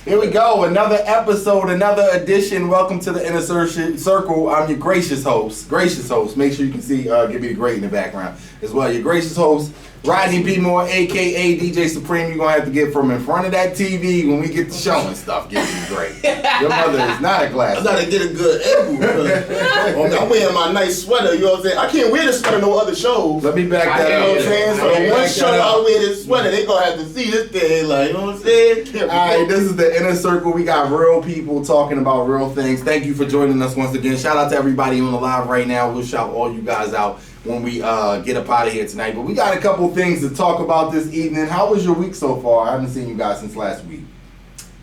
Here we go, another episode, another edition. Welcome to the Inner Circle. I'm your gracious host. Make sure you can see, give me the great in the background as well. Your gracious host, Rodney B. Moore, a.k.a. DJ Supreme. You're going to have to get from in front of that TV when we get the show and stuff. Give me the great. Your mother is not a glass. I got to get a good angle. I'm wearing my nice sweater, you know what I'm saying? I can't wear this sweater no other shows. Let me back that up. You know what I'm saying? So the one show I wear this sweater, they going to have to see this thing. Like, you know what I'm saying? All right, this is the Inner Circle. We got real people talking about real things. Thank you for joining us once again. Shout out to everybody on the live right now. We'll shout all you guys out when we get up out of here tonight. But we got a couple things to talk about this evening. How was your week so far? I haven't seen you guys since last week.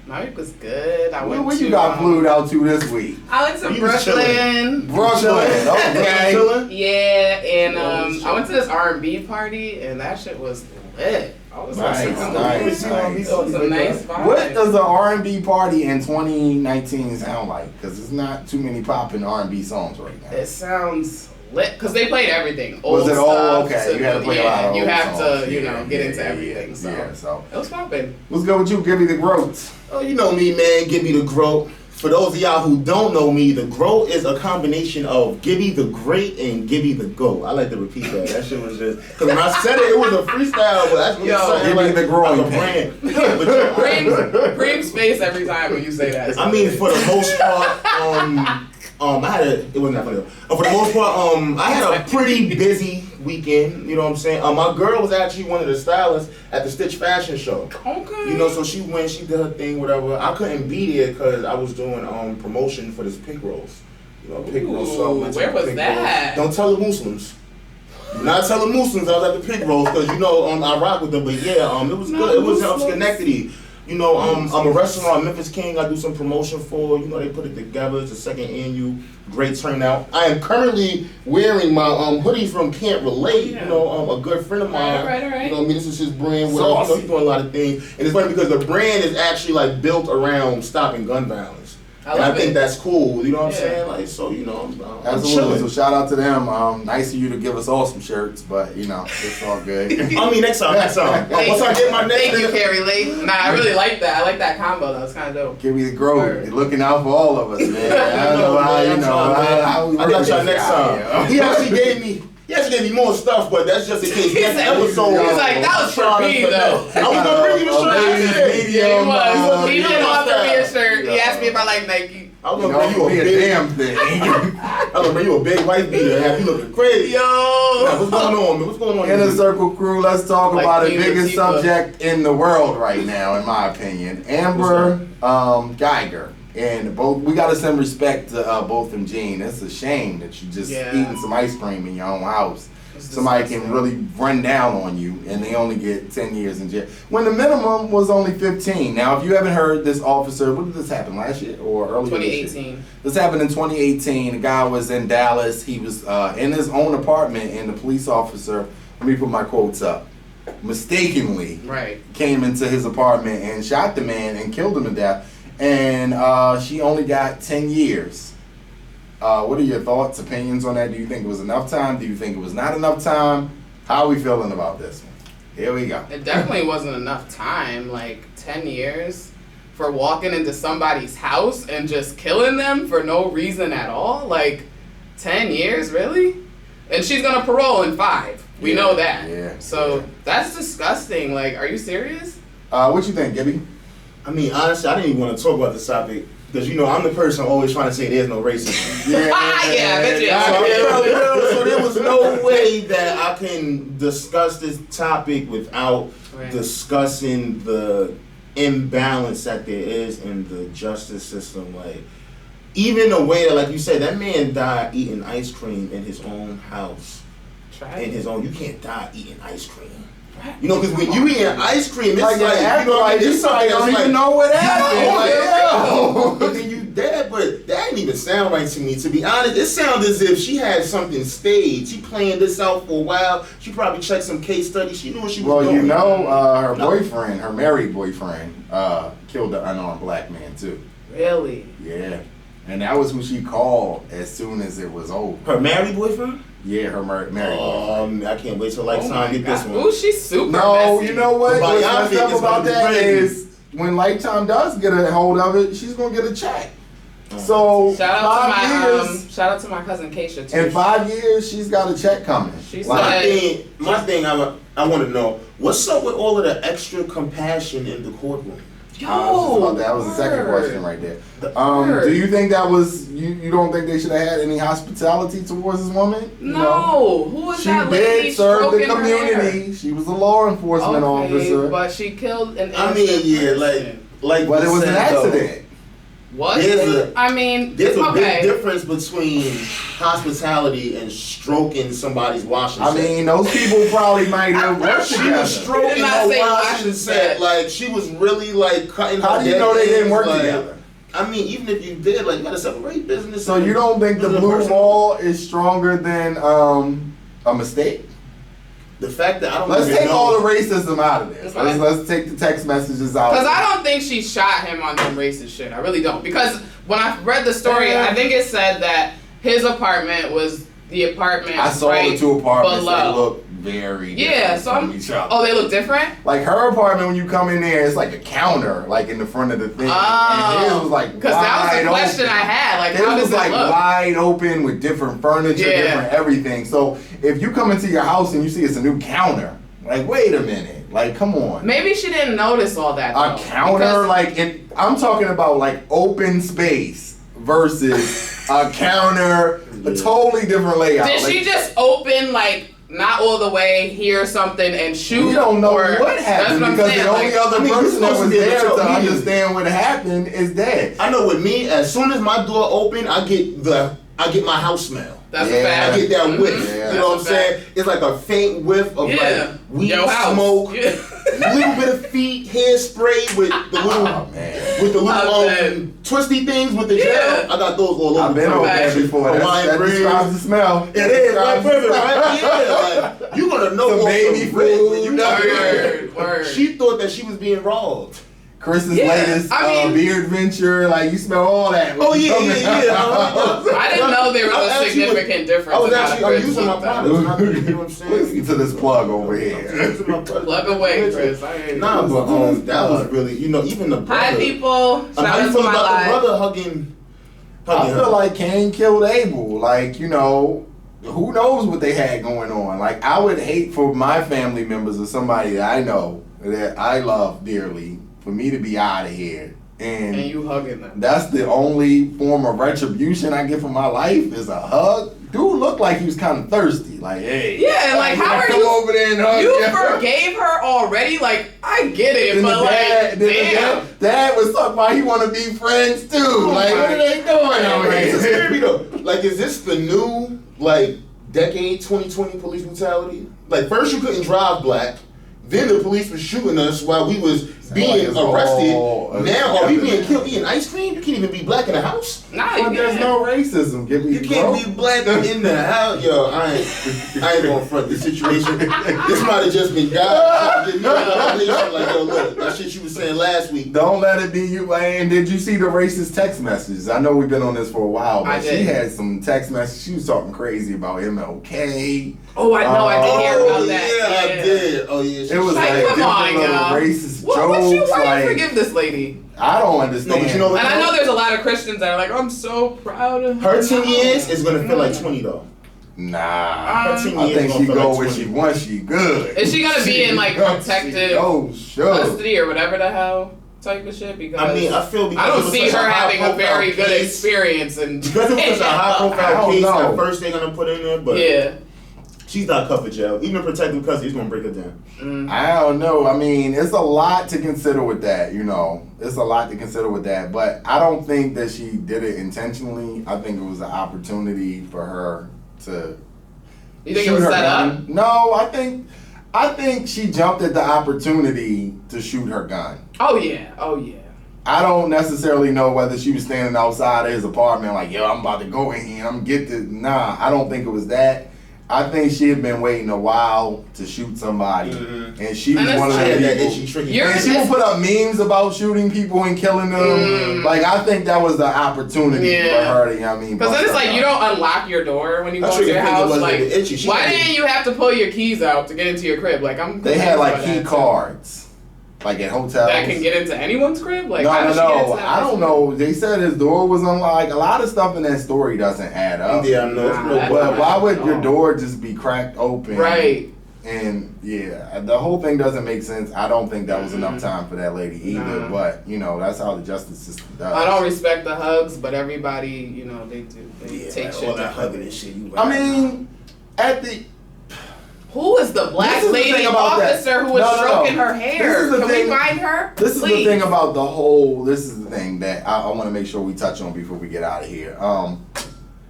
My week was good. Where you got flew out to this week? I went to Brooklyn. Okay. Yeah, and I went to this R&B party, and that shit was lit. I was nice. Some nice vibes. What does an R&B party in 2019 sound like? Because there's not too many popping R&B songs right now. It sounds lit because they played everything. Was it all okay? You had to play a lot of you old have songs. to, get into everything. So it was popping. What's good with you? Give me the growth. Oh, you know me, man. Give me the growth. For those of y'all who don't know me, the GROAT is a combination of Gibby the Great and Gibby the GOAT. I like to repeat that. That shit was just, because when I said it, it was a freestyle, but that's really Gibby like, the growing like a brand. Cream's face every time when you say that. I mean, for the most part, it wasn't that funny though. For the most part, I had a pretty busy weekend, you know what I'm saying? My girl was actually one of the stylists at the Stitch Fashion Show. Okay. You know, so she went, she did her thing, whatever. I couldn't be there because I was doing promotion for this pig roast. You know, pig roast. So where was that? Don't tell the Muslims. Do not tell the Muslims I was at the pig roast because, I rock with them. But yeah, it was good. It was Schenectady. You know, I'm a restaurant, Memphis King. I do some promotion for. You know, they put it together. It's the second annual. Great turnout. I am currently wearing my hoodie from Can't Relate. Yeah. You know, a good friend of mine. Right. You know, this is his brand. Whatever. You know, he's doing a lot of things, and it's funny because the brand is actually like built around stopping gun violence. I think that's cool. You know what I'm saying? Like, so I'm Absolutely. So shout out to them. Nice of you to give us all some shirts, but it's all good. I mean, next time. Once I get my next. Thank you, Carrie Lee. Nah, I really like that. I like that combo. That was kind of dope. Give me the growth. You're looking out for all of us, man. I don't know how I got y'all next time. He actually gave me more stuff, but that's just in case next episode. He's like, that was for me, though. I was going to bring you a shirt. He was. He didn't offer me a shirt. He asked me if I like Nike. I was going to bring you a damn thing. I was going to bring you a big white beater and have you looking crazy. Yo. What's going on, man? What's going on? Inner Circle crew, let's talk about the biggest Tifa. subject in the world right now, in my opinion. Amber Geiger. And we got to send respect to Botham Jean. It's a shame that you just eating some ice cream in your own house. Somebody can really run down on you, and they only get 10 years in jail. When the minimum was only 15. Now, if you haven't heard, this officer, when did this happen, last year or earlier 2018. This happened in 2018. The guy was in Dallas. He was in his own apartment, and the police officer, let me put my quotes up, mistakenly came into his apartment and shot the man and killed him to death. And she only got 10 years. What are your thoughts, opinions on that? Do you think it was enough time? Do you think it was not enough time? How are we feeling about this one? Here we go. It definitely wasn't enough time. Like 10 years for walking into somebody's house and just killing them for no reason at all. Like 10 years, really? And she's gonna parole in 5. We know that. Yeah. So that's disgusting. Like, are you serious? What you think, Gibby? I mean, honestly, I didn't even want to talk about this topic. Because, I'm the person always trying to say there's no racism. I bet you. So there was no way that I can discuss this topic without discussing the imbalance that there is in the justice system. Like, even the way that, like you said, that man died eating ice cream in his own house. You can't die eating ice cream. Because when you eat ice cream, it's it's something you don't even know what happened. But then you dead, but that didn't even sound right to me. To be honest, it sounded as if she had something staged. She planned this out for a while. She probably checked some case studies. She knew what she was doing. Her boyfriend, her married boyfriend, killed an unarmed black man too. Really? Yeah. And that was who she called as soon as it was over. Her married boyfriend? Yeah, her married boyfriend. I can't wait till lifetime to get this one. Ooh, she's super No, messy. you know what? What's messed up about that is when Lifetime does get a hold of it, she's gonna get a check. So shout out to my cousin Keisha too. In 5 years, she's got a check coming. My thing, I want to know, what's up with all of the extra compassion in the courtroom? That was the second question right there. Do you think that was you don't think they should have had any hospitality towards this woman? No. Who was that lady? She did serve the community. She was a law enforcement officer. But she killed an innocent person. But it was an accident. There's a big difference between hospitality and stroking somebody's washing set. I mean, those people probably might have worked She together. was stroking her washing set. Like, she was really, like, cutting her How do you know they didn't work together? I mean, even if you did, like, you gotta separate business. So you don't think the blue wall is stronger than a mistake? The fact that I don't Let's even take know. all the racism out of this. Let's take the text messages out. Because I don't think she shot him on some racist shit. I really don't. Because when I read the story, I think it said that his apartment was the apartment. I saw the two apartments. below. They look very different from each other. Oh, they look different? Like her apartment, when you come in there, it's like a counter, like in the front of the thing. Oh. And his was like because that was the question I had. Like, his how does was like it look? wide open with different furniture, different everything. So if you come into your house and you see it's a new counter, like, wait a minute, like, come on. Maybe she didn't notice all that. A counter, I'm talking about like open space versus a counter, a totally different layout. Did she just open like not all the way, hear something and shoot? We don't know what happened because the only other person that was there to understand what happened is dead. I know with me, as soon as my door opened, I get my house smell. That's a fact. I get that whiff. You know what I'm saying? It's like a faint whiff of like weed smoke, little bit of feet, hairspray with the little twisty things with the gel. I got those all over. I've been over there before. That describes the smell. It is right, perfect, right? Yeah, like you gonna know some baby food. When you word. She thought that she was being robbed. Chris's latest beard venture, like you smell all that. Oh yeah. I didn't know there was a significant difference. I'm using my products. You know what I'm saying? Listen to this plug over here. Plug away, Chris. Nah, but that was really, even the brother. Hi, people. Shout out to my live. The brother hugging I feel like Cain killed Abel. Like, who knows what they had going on? Like, I would hate for my family members or somebody that I know that I love dearly for me to be out of here. And you hugging them. That's the only form of retribution I get from my life is a hug. Dude looked like he was kind of thirsty. Like, hey. Yeah, like, how are you? Over there and hug you forgave her already? Like, I get it, then but damn. Dad was talking about he want to be friends too. Like, what are they doing over here? Like, is this the new, decade 2020 police brutality? Like, first you couldn't drive black. Then the police was shooting us while we was being arrested. Now are we being killed eating ice cream? You can't even be black in the house. Nah, there's no racism. You can't be black in the house. Yo, I ain't gonna front this situation. This might have just been God. Like, yo, look, that shit you was saying last week. Don't let it be you. And did you see the racist text messages? I know we've been on this for a while, but she had some text messages. She was talking crazy about MLK. Oh, I know. I did hear about that. Yeah, I did. Oh, yeah. It was like come on, racist jokes. Why do you forgive this lady? I don't understand. And I know there's a lot of Christians that are like, I'm so proud of her. 10 years is gonna feel like 20 though. Nah, I think she go where she wants. She good. Is she gonna be in protective custody or whatever the hell type of shit? Because I mean, I don't see her having a very good experience and because it was such a high profile case. At first they're gonna put in there, but she's not cut for jail. Even protective custody is gonna break her down. I don't know. I mean, it's a lot to consider with that. It's a lot to consider with that. But I don't think that she did it intentionally. I think it was an opportunity for her to. You think it was set up? No, I think she jumped at the opportunity to shoot her gun. Oh yeah. I don't necessarily know whether she was standing outside of his apartment like, yo, I'm about to go in here and I'm get this. Nah, I don't think it was that. I think she had been waiting a while to shoot somebody, and she was one of the people. And she would put up memes about shooting people and killing them. Like, I think that was the opportunity for her to, because then it's like you don't unlock your door when you go to your house. Like, why didn't you have to pull your keys out to get into your crib? Like, They had like key cards. like at hotels. That can get into anyone's crib? Like, no. I don't know. They said his door was unlocked. A lot of stuff in that story doesn't add up. Yeah, I know. But why would your door just be cracked open? Right. And yeah, the whole thing doesn't make sense. I don't think that was enough time for that lady either. But that's how the justice system does. I don't respect the hugs, but everybody, they do. They take shit. All that hugging and shit. Who is the black lady officer who was stroking her hair? Can we find her? This is the thing about the whole. This is the thing that I want to make sure we touch on before we get out of here.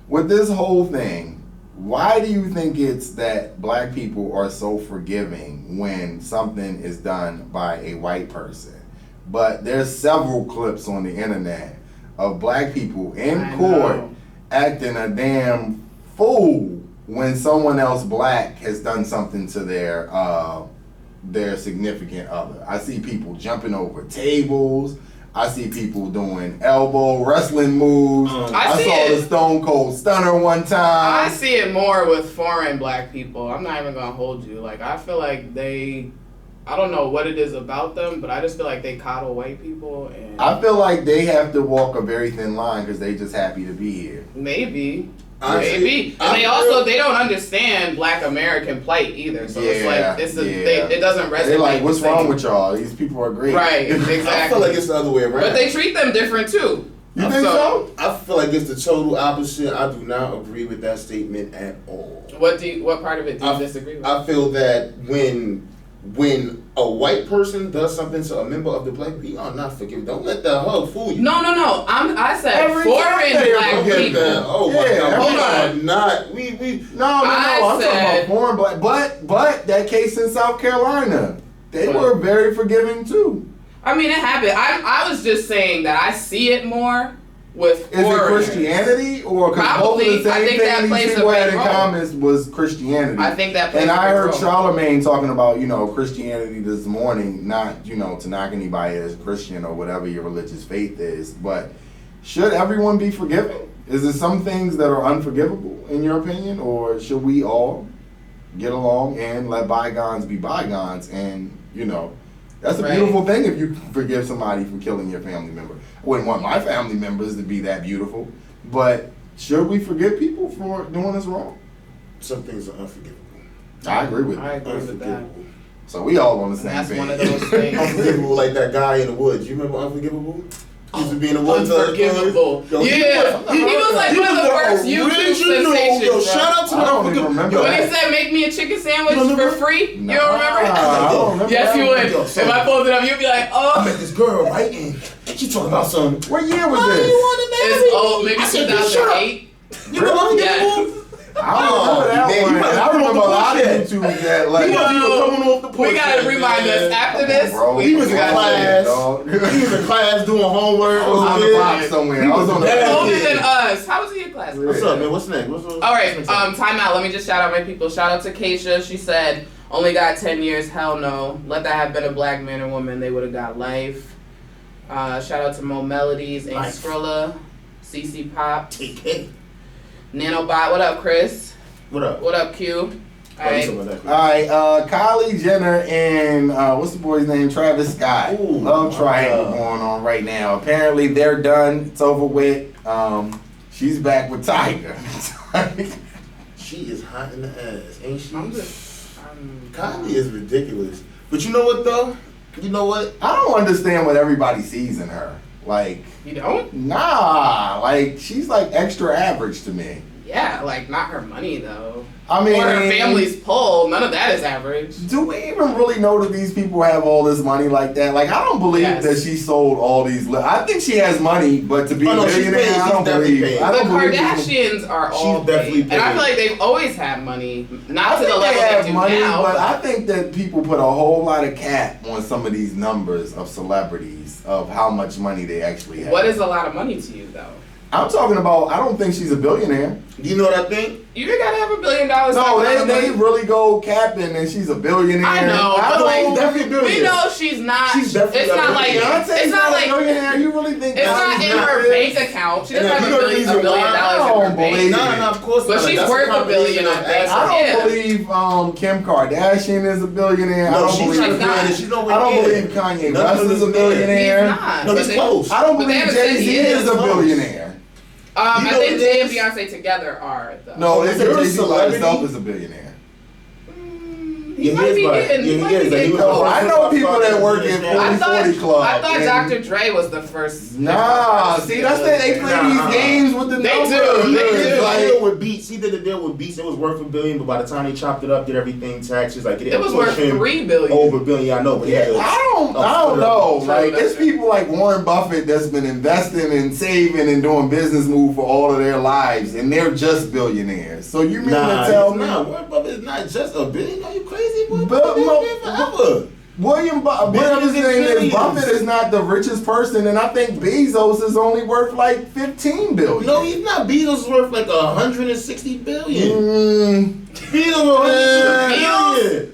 With this whole thing. Why do you think it's that black people are so forgiving when something is done by a white person? But there's several clips on the internet of black people in court acting a damn fool when someone else black has done something to their significant other. I see people jumping over tables. I see people doing elbow wrestling moves. I saw the Stone Cold Stunner one time. I see it more with foreign black people. I'm not even gonna hold you. Like, I feel like I don't know what it is about them, but I just feel like they coddle white people. And I feel like they have to walk a very thin line because they just happy to be here. Maybe. And they don't understand black American plight either. So it's like it doesn't resonate. They're like, what's wrong with y'all? These people are great. Right, exactly. I feel like it's the other way around. But they treat them different too. You think so? I feel like it's the total opposite. I do not agree with that statement at all. What part of it do you disagree with? I feel that when a white person does something to a member of the black people, you are not forgiving. Don't let that hug fool you. No. I said foreign black people. Oh my God. Hold on. I'm talking about foreign black. But that case in South Carolina, they were very forgiving too. I mean, it happened. I was just saying that I see it more with Is it Christianity or probably? Both of the same I think that plays a people had big in role. common was Christianity. I think that plays and a big I heard role. Charlemagne talking about Christianity this morning, not to knock anybody as Christian or whatever your religious faith is, but should everyone be forgiving? Is there some things that are unforgivable in your opinion, or should we all get along and let bygones be bygones? And that's a beautiful thing if you forgive somebody for killing your family member. I wouldn't want my family members to be that beautiful, but should we forgive people for doing us wrong? Some things are unforgivable. I agree with that. So we all on the same page. That's one of those things. Unforgivable, like that guy in the woods. You remember Unforgivable? He used to be in the woods. Unforgivable. He was like one of the first YouTube sensations. Shout out to Unforgivable. When he said, "Make me a chicken sandwich for free," you don't remember? I don't remember. Yes, you would. If I pulled it up, you'd be like, "Oh." I met this girl, right? And she talking about something. What year was this? It's old, maybe 2008. You know Unforgivable? I don't remember that one. I remember a lot of YouTube that like. He wasn't even coming off the porch. We gotta remind us after this. He was in class. He was in class doing homework. I was on the block somewhere. I was on the older than us. How was he in class? What's up, man? What's next? All right. Time out. Let me just shout out my people. Shout out to Keisha. She said, "Only got 10 years. Hell no. Let that have been a black man or woman. They would have got life." Shout out to Mo Melodies, Ink Skrilla, CC Pop, Nanobot. What up, Chris? What up? What up, Q? Alright, Kylie Jenner and what's the boy's name? Travis Scott. Love triangle going on right now. Apparently they're done. It's over with. She's back with Tyga. She is hot in the ass, ain't she? Kylie is ridiculous. But you know what though? You know what? I don't understand what everybody sees in her. Like, you don't? Nah, like she's like extra average to me. Yeah, like not her money though. I mean, or her family's pull. None of that is average. Do we even really know that these people have all this money like that? Like, I don't believe that she sold all these. I think she has money, but to be a millionaire, I don't believe. The Kardashians are all paid. And I feel like they've always had money, not to the level they do money, now. But I think that people put a whole lot of cap on some of these numbers of celebrities of how much money they actually have. What is a lot of money to you, though? I'm talking about, I don't think she's a billionaire. You know what I think? You gotta have $1 billion. No, they really go capping and she's a billionaire. I know, but like, definitely a billionaire. We know she's not. She's definitely it's not like Beyonce's it's not like a billionaire. You really think it's not in her bank account. She doesn't have $1 billion in her bank. No, of course. But she's worth $1 billion. I don't believe Kim Kardashian is a billionaire. No, I don't believe Kanye West is a billionaire. He's not. No, he's close. I don't believe Jay-Z is a billionaire. I think Jay and Beyonce together are though. No, they say Jay-Z by himself is a billionaire. He might be getting. I know people that work in 40 Club. I thought Dr. Dre was the first. Nah, see, that's that they play these games with the numbers. He did a deal with Beats. He did a deal with Beats. It was worth $1 billion, but by the time they chopped it up, did everything taxes, like it was worth $3 billion. Over $1 billion, I know. But I don't know. Like it's people like Warren Buffett that's been investing and saving and doing business moves for all of their lives, and they're just billionaires. So you mean to tell me? Warren Buffett is not just a billionaire? Are you crazy? William Buffett is not the richest person, and I think Bezos is only worth like $15 billion. No, he's not. Bezos is worth like $160 billion. Bezos,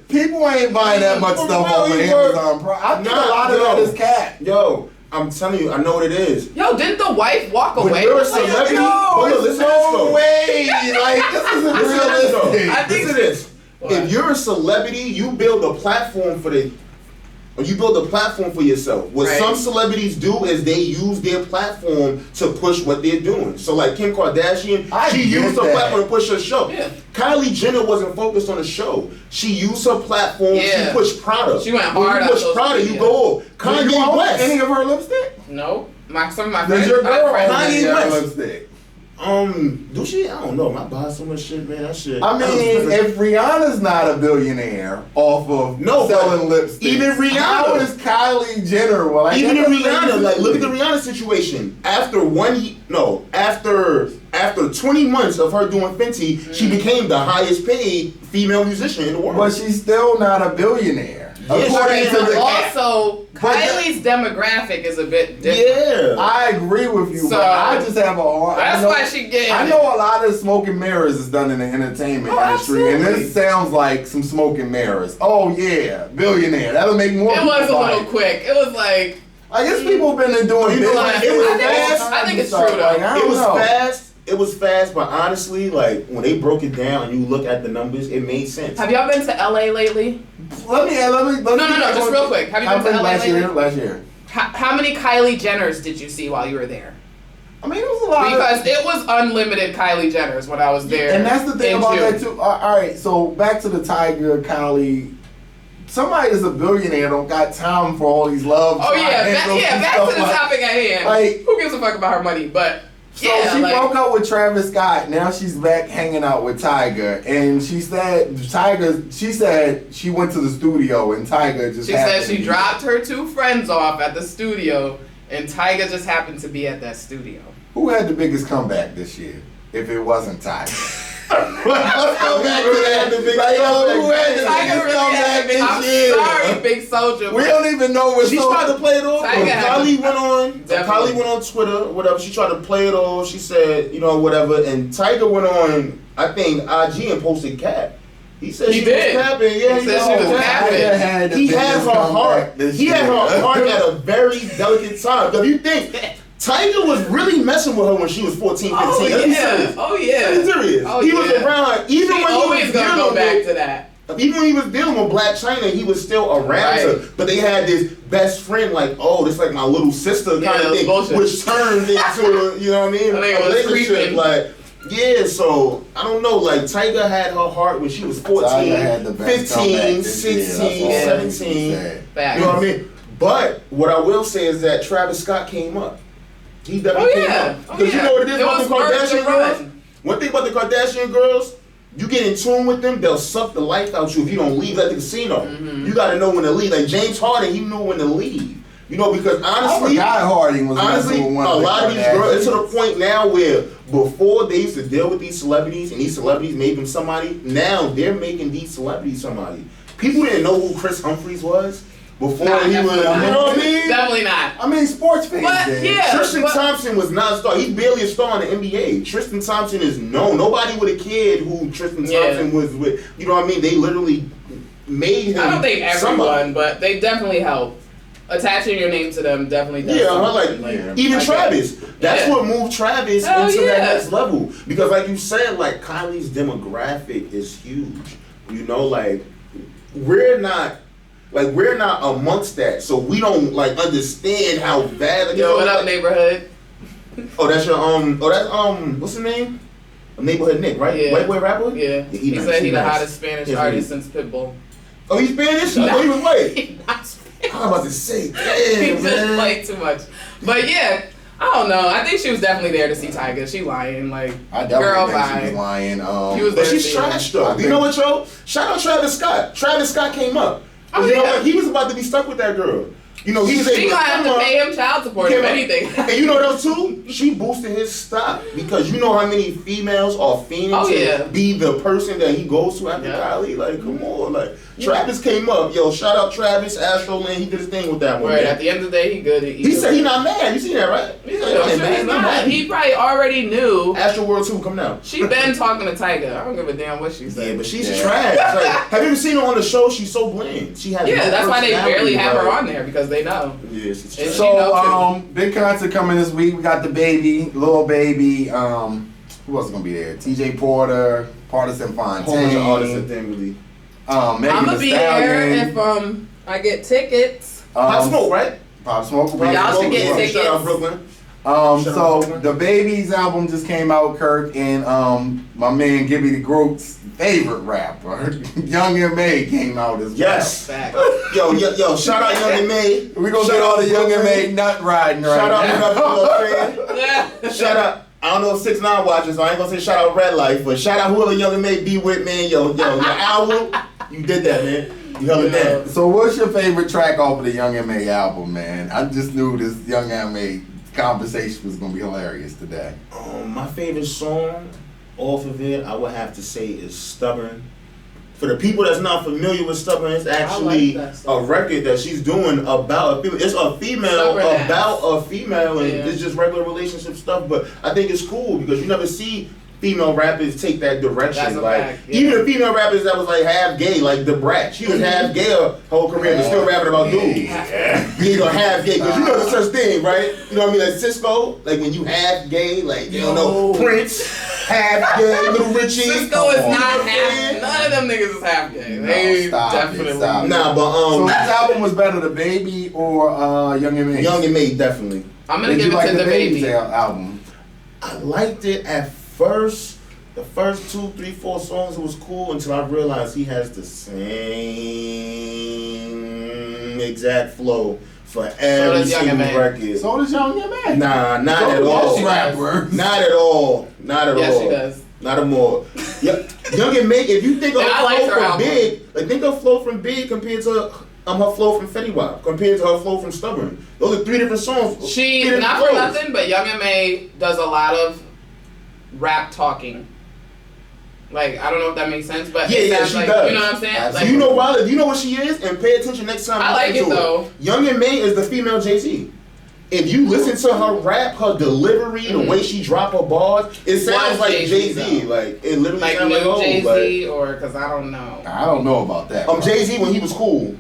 people ain't buying that much stuff on Amazon Prime. I think a lot of that is cat. Yo, I'm telling you, I know what it is. Yo, didn't the wife walk away? You're a celebrity. There's no way. Like this isn't realistic. I think listen to this. If you're a celebrity, you build a platform for yourself. What some celebrities do is they use their platform to push what they're doing. So like Kim Kardashian, she used her platform to push her show. Yeah. Kylie Jenner wasn't focused on the show. She used her platform. Yeah. She pushed product. She went hard. When you push product, you go. Kanye West. Any of her lipstick? No. Some of my friends. Your girl Kanye West lipstick. Do she? I don't know. I buy so much shit, man. That shit. I mean, if Rihanna's not a billionaire off of selling lipstick, even Rihanna. How is Kylie Jenner? Well, even Rihanna. Like, look at the Rihanna situation. After 20 months of her doing Fenty, she became the highest paid female musician in the world. But she's still not a billionaire. Also, Kylie's demographic is a bit different. Yeah, I agree with you, but I just have a hard. That's why she getting. I know a lot of smoke and mirrors is done in the entertainment industry, and this sounds like some smoke and mirrors. Oh yeah, billionaire. That'll make more. It was a little quick. It was like. I guess people been doing business. I think it's true though. It was fast. It was fast, but honestly, like when they broke it down and you look at the numbers, it made sense. Have y'all been to LA lately? Let me. No, just real quick. Have you been to LA lately? Last year. How many Kylie Jenners did you see while you were there? I mean, it was a lot. Because it was unlimited Kylie Jenners when I was there. And that's the thing about that too. All right, so back to the Tyga, Kylie. Somebody that's a billionaire don't got time for all these love. Oh yeah, back to the topic at hand. Like, who gives a fuck about her money? But so she broke up with Travis Scott. Now she's back hanging out with Tyga, and she said she went to the studio and Tyga just. She said she dropped her 2 friends off at the studio, and Tyga just happened to be at that studio. Who had the biggest comeback this year? If it wasn't Tyga. Let's go back to that. Who had the biggest comeback this year? I'm sorry, Big Soldier. We don't even know what she tried to play it off. Kylie went on Twitter, whatever. She tried to play it off. She said, whatever. And Tyga went on, I think, IG and posted cap. He said she was capping. Yeah, he said she was capping. He had her heart. He had her heart at a very delicate time. If you think. Tyga was really messing with her when she was 14, 15. Oh yeah. He's serious. He was around even when he was gonna go back to that. Even when he was dealing with Black China, he was still around her. But they had this best friend, like, this like my little sister kind of thing, which turned into, you know what I mean? A relationship. Like, so I don't know. Like Tyga had her heart when she was 14, 15, 16, 17. You know what I mean? But what I will say is that Travis Scott came up. He definitely came up. Because you know what it is about the Kardashian girls? One thing about the Kardashian girls, you get in tune with them, they'll suck the life out you if you don't leave at the casino. You got to know when to leave. Like James Harden, he knew when to leave. Because honestly, Harden was a lot of these girls, it's to the point now where before they used to deal with these celebrities and these celebrities made them somebody, now they're making these celebrities somebody. People didn't know who Chris Humphries was. Before he was, you know what I mean? Definitely not. I mean, sports fans did. Tristan Thompson was not a star. He's barely a star in the NBA. Tristan Thompson is known. Nobody would have cared who Tristan Thompson was with. You know what I mean? They literally made him. I don't think everyone, but they definitely helped. attaching your name to them definitely does. Yeah, even Travis. That's what moved Travis into that next level. Because like you said, like Kylie's demographic is huge. You know, like we're not amongst that, so we don't like understand how bad. Like, yo, what up, neighborhood? Oh, that's your what's his name? Neighborhood Nick, right? Yeah. White boy rapper. Yeah. He said he the hottest Spanish artist since Pitbull. Oh, he's Spanish? I thought he was white. I'm about to say, damn, he just played too much. But yeah, I don't know. I think she was definitely there to see Tyga. She lying, like I girl think vibe. she was lying. But she's trash though. You know what, yo? Shout out Travis Scott. Travis Scott came up. You know what? He was about to be stuck with that girl. You know, he was able to have to pay him child support if anything. And you know what else too? She boosted his stock because you know how many females are fiending to be the person that he goes to after Kylie. Like, come on, like Travis came up. Yo, shout out Travis, Astro Lane. He did his thing with that one. Right. Man. At the end of the day, he good. He said he not mad. You see that, right? He's not. He probably already knew. Astro World 2 come now. She been talking to Tyga. I don't give a damn what she said. Yeah, but she's trash. Like, have you ever seen her on the show? She's so bland. She has that's why they barely have her on there because they know. Yes. So, big concert coming this week. We got the baby, Lil Baby. Who else gonna be there? TJ Porter, Partisan Fontaine. Whole bunch of artists at Dingley. I'm gonna be there if I get tickets. Pop Smoke, right? Pop Smoke. Y'all should get tickets. Shout out Brooklyn. So the Baby's album just came out, Kirk, and my man Gibby the Groot's favorite rapper, Young M.A, came out as well. Yes. Yo, shout out Young M.A. We gonna get all the Young M.A nut riding right now. Shout out. I don't know if 6ix9ine watches, so I ain't gonna say shout out Red Life, but shout out whoever Young M.A be with, man. Yo, your album, you did that, man. You held it down. So what's your favorite track off of the Young M.A album, man? I just knew this Young M.A conversation was gonna be hilarious today. My favorite song off of it, I would have to say, is Stubborn. For the people that's not familiar with Stubborn, it's actually a record that she's doing about a female. It's a female about a female, and it's just regular relationship stuff. But I think it's cool because you never see female rappers take that direction. Like even the female rappers that was like half gay, like the Brat, she was half gay her whole career, but still rapping about dudes. You know, half gay, because you know the such thing, right? You know what I mean? Like Cisco, like when you half gay, like you don't know Prince. Half gay, Little Richie. Cisco is not half. None of them niggas is half gay. They definitely. Nah, but so which album was better, The Baby or Young M.A? Young M.A definitely. I'm gonna give it to The Baby album. I liked it at first. The first 2, 3, 4 songs it was cool until I realized he has the same exact flow for every single record. So does Young M.A. Nah, not at all. Not at all. Not at all. Yes, she does. Not at all. Young M.A, if you think of her flow from Big, like think of flow from Big compared to her flow from Fetty Wap, compared to her flow from Stubborn. Those are 3 different songs. She, not for nothing, but Young M.A does a lot of rap talking. Like, I don't know if that makes sense, but she does. You know what I'm saying? Like, you know why? You know what she is? And pay attention next time. I like it though. Young M.A is the female Jay-Z. If you listen to her rap, her delivery, the way she drop her bars, it sounds like Jay-Z. Like it literally like sounds like Jay-Z, or because I don't know. I don't know about that. Jay-Z when he was cool.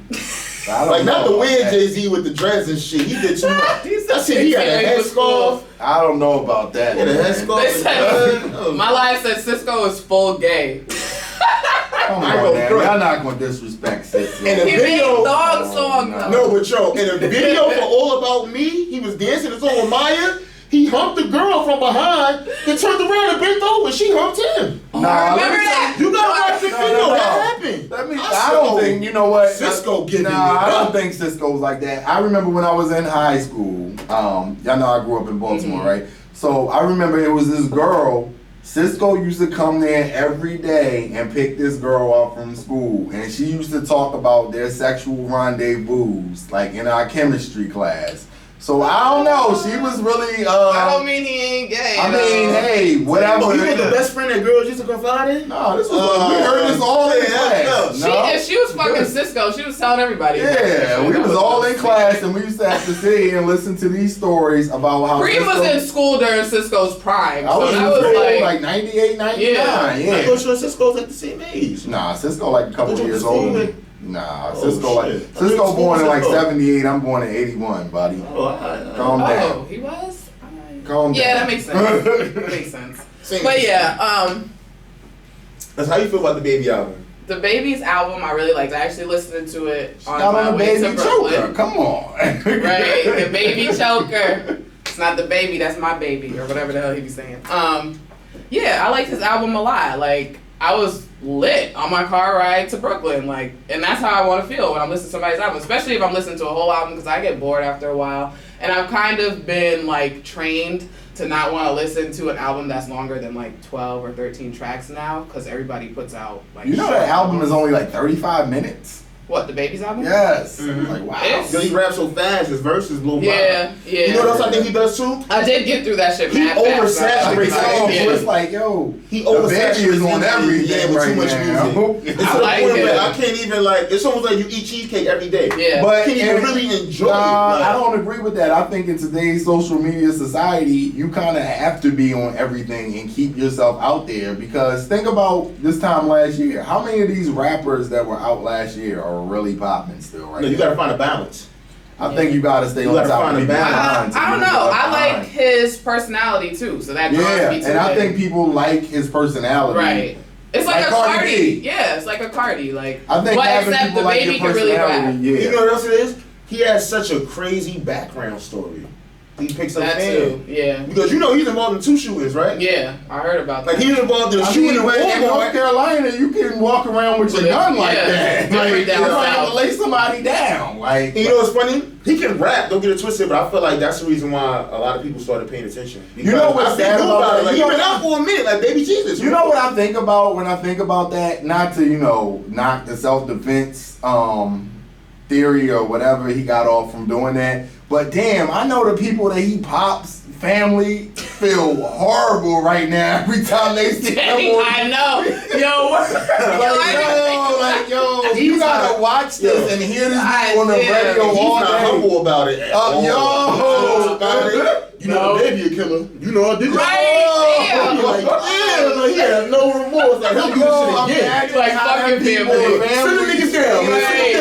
Like not the weird Jay-Z with the dreads and shit. He did too much. I said he had a headscarf. I don't know about that. He had a headscarf. My life said Cisco is full gay. Come on, man. Y'all not gonna disrespect Cisco. In the video, dog song though. No, but yo, in a video for All About Me, he was dancing the song with Maya. He humped the girl from behind, then turned around and bent over. She humped him. Nah, remember that? You gotta watch the video. That happened. I don't think, you know what? Cisco giving I don't think Cisco was like that. I remember when I was in high school. Y'all know I grew up in Baltimore, right? So I remember it was this girl. Cisco used to come there every day and pick this girl up from school, and she used to talk about their sexual rendezvous, like in our chemistry class. So I don't know. She was really. I don't mean he ain't gay. I mean, hey, whatever. Oh, you were the best friend that girls used to confide in? No, this was. We heard this all in class. If she was fucking Cisco, she was telling everybody. Yeah, we was all in class, and we used to have to sit here and listen to these stories about how. Bree was in school during Cisco's prime. I was so in that was like 98, 99. Yeah. I thought you and Cisco's at the same age. Nah, Cisco like a couple years older. Nah, Cisco born in like 78. I'm born in 81, buddy. Calm down. Oh, he was? Calm down. Yeah, that makes sense. That makes sense. But yeah, that's how you feel about the Baby album. The Baby's album, I really liked. I actually listened to it on my way to Brooklyn. Choker. Come on. Right, the Baby Choker. It's not the baby, that's my baby, or whatever the hell he be saying. Yeah, I liked his album a lot. Like, I was lit on my car ride to Brooklyn, like, and that's how I want to feel when I'm listening to somebody's album, especially if I'm listening to a whole album, because I get bored after a while. And I've kind of been, like, trained to not want to listen to an album that's longer than, like, 12 or 13 tracks now, because everybody puts out, like, you know that album is only, like, 35 minutes? What, the Baby's album? Yes. Like, wow. Because he raps so fast, his verses blow by. Yeah. You know what else I think he does too? I did get through that shit, He man. oversaturates so it's like, yo, he oversaturates on everything with right too much now. music. It's to the point where I can't even, like, it's almost like you eat cheesecake every day. Yeah. But can you really enjoy it? I don't agree with that. I think in today's social media society, you kind of have to be on everything and keep yourself out there, because think about this time last year. How many of these rappers that were out last year are really popping still right now? You gotta find a balance. I think you gotta stay on top of the balance. I don't know. I like his personality too, so that draws me to and I think people like his personality. Right. It's like a Cardi. Yeah, it's like a Cardi. Like, I think but except the like baby can really rap. Yeah. You know what else it is? He has such a crazy background story. He picks up that too. Yeah. Because you know he's involved in 2 shootings, right? Yeah, I heard about that. Like he's involved in a shooting in North Carolina. You can walk around with your gun like that. Like, you don't have to lay somebody down. Like, and you know what's funny? He can rap. Don't get it twisted, but I feel like that's the reason why a lot of people started paying attention. You know what's sad about that? Like, he's been out for a minute, like Baby Jesus. You know what I think about when I think about that? Not to knock the self-defense theory or whatever he got off from doing that. But damn, I know the people that he pops family feel horrible right now every time they see him. I know. Yo, you gotta watch this and hear this on the radio all day. He's not humble about it. You know, the baby a killer. You know, I did it. Like, he had no remorse. Like, he'll do this shit again. Like, fucking family. Send the niggas down.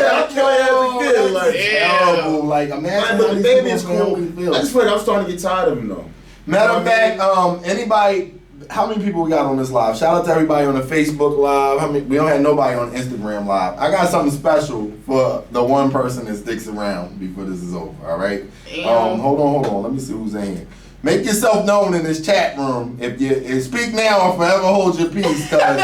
I'll kill your ass again. Like, terrible. Like, imagine but the baby is cool. I just feel like I'm starting to get tired of him, though. Matter of fact, anybody, how many people we got on this live? Shout out to everybody on the Facebook live. We don't have nobody on Instagram live. I got something special for the one person that sticks around before this is over, all right? Hold on. Let me see who's in here. Make yourself known in this chat room. If you speak now or forever hold your peace, because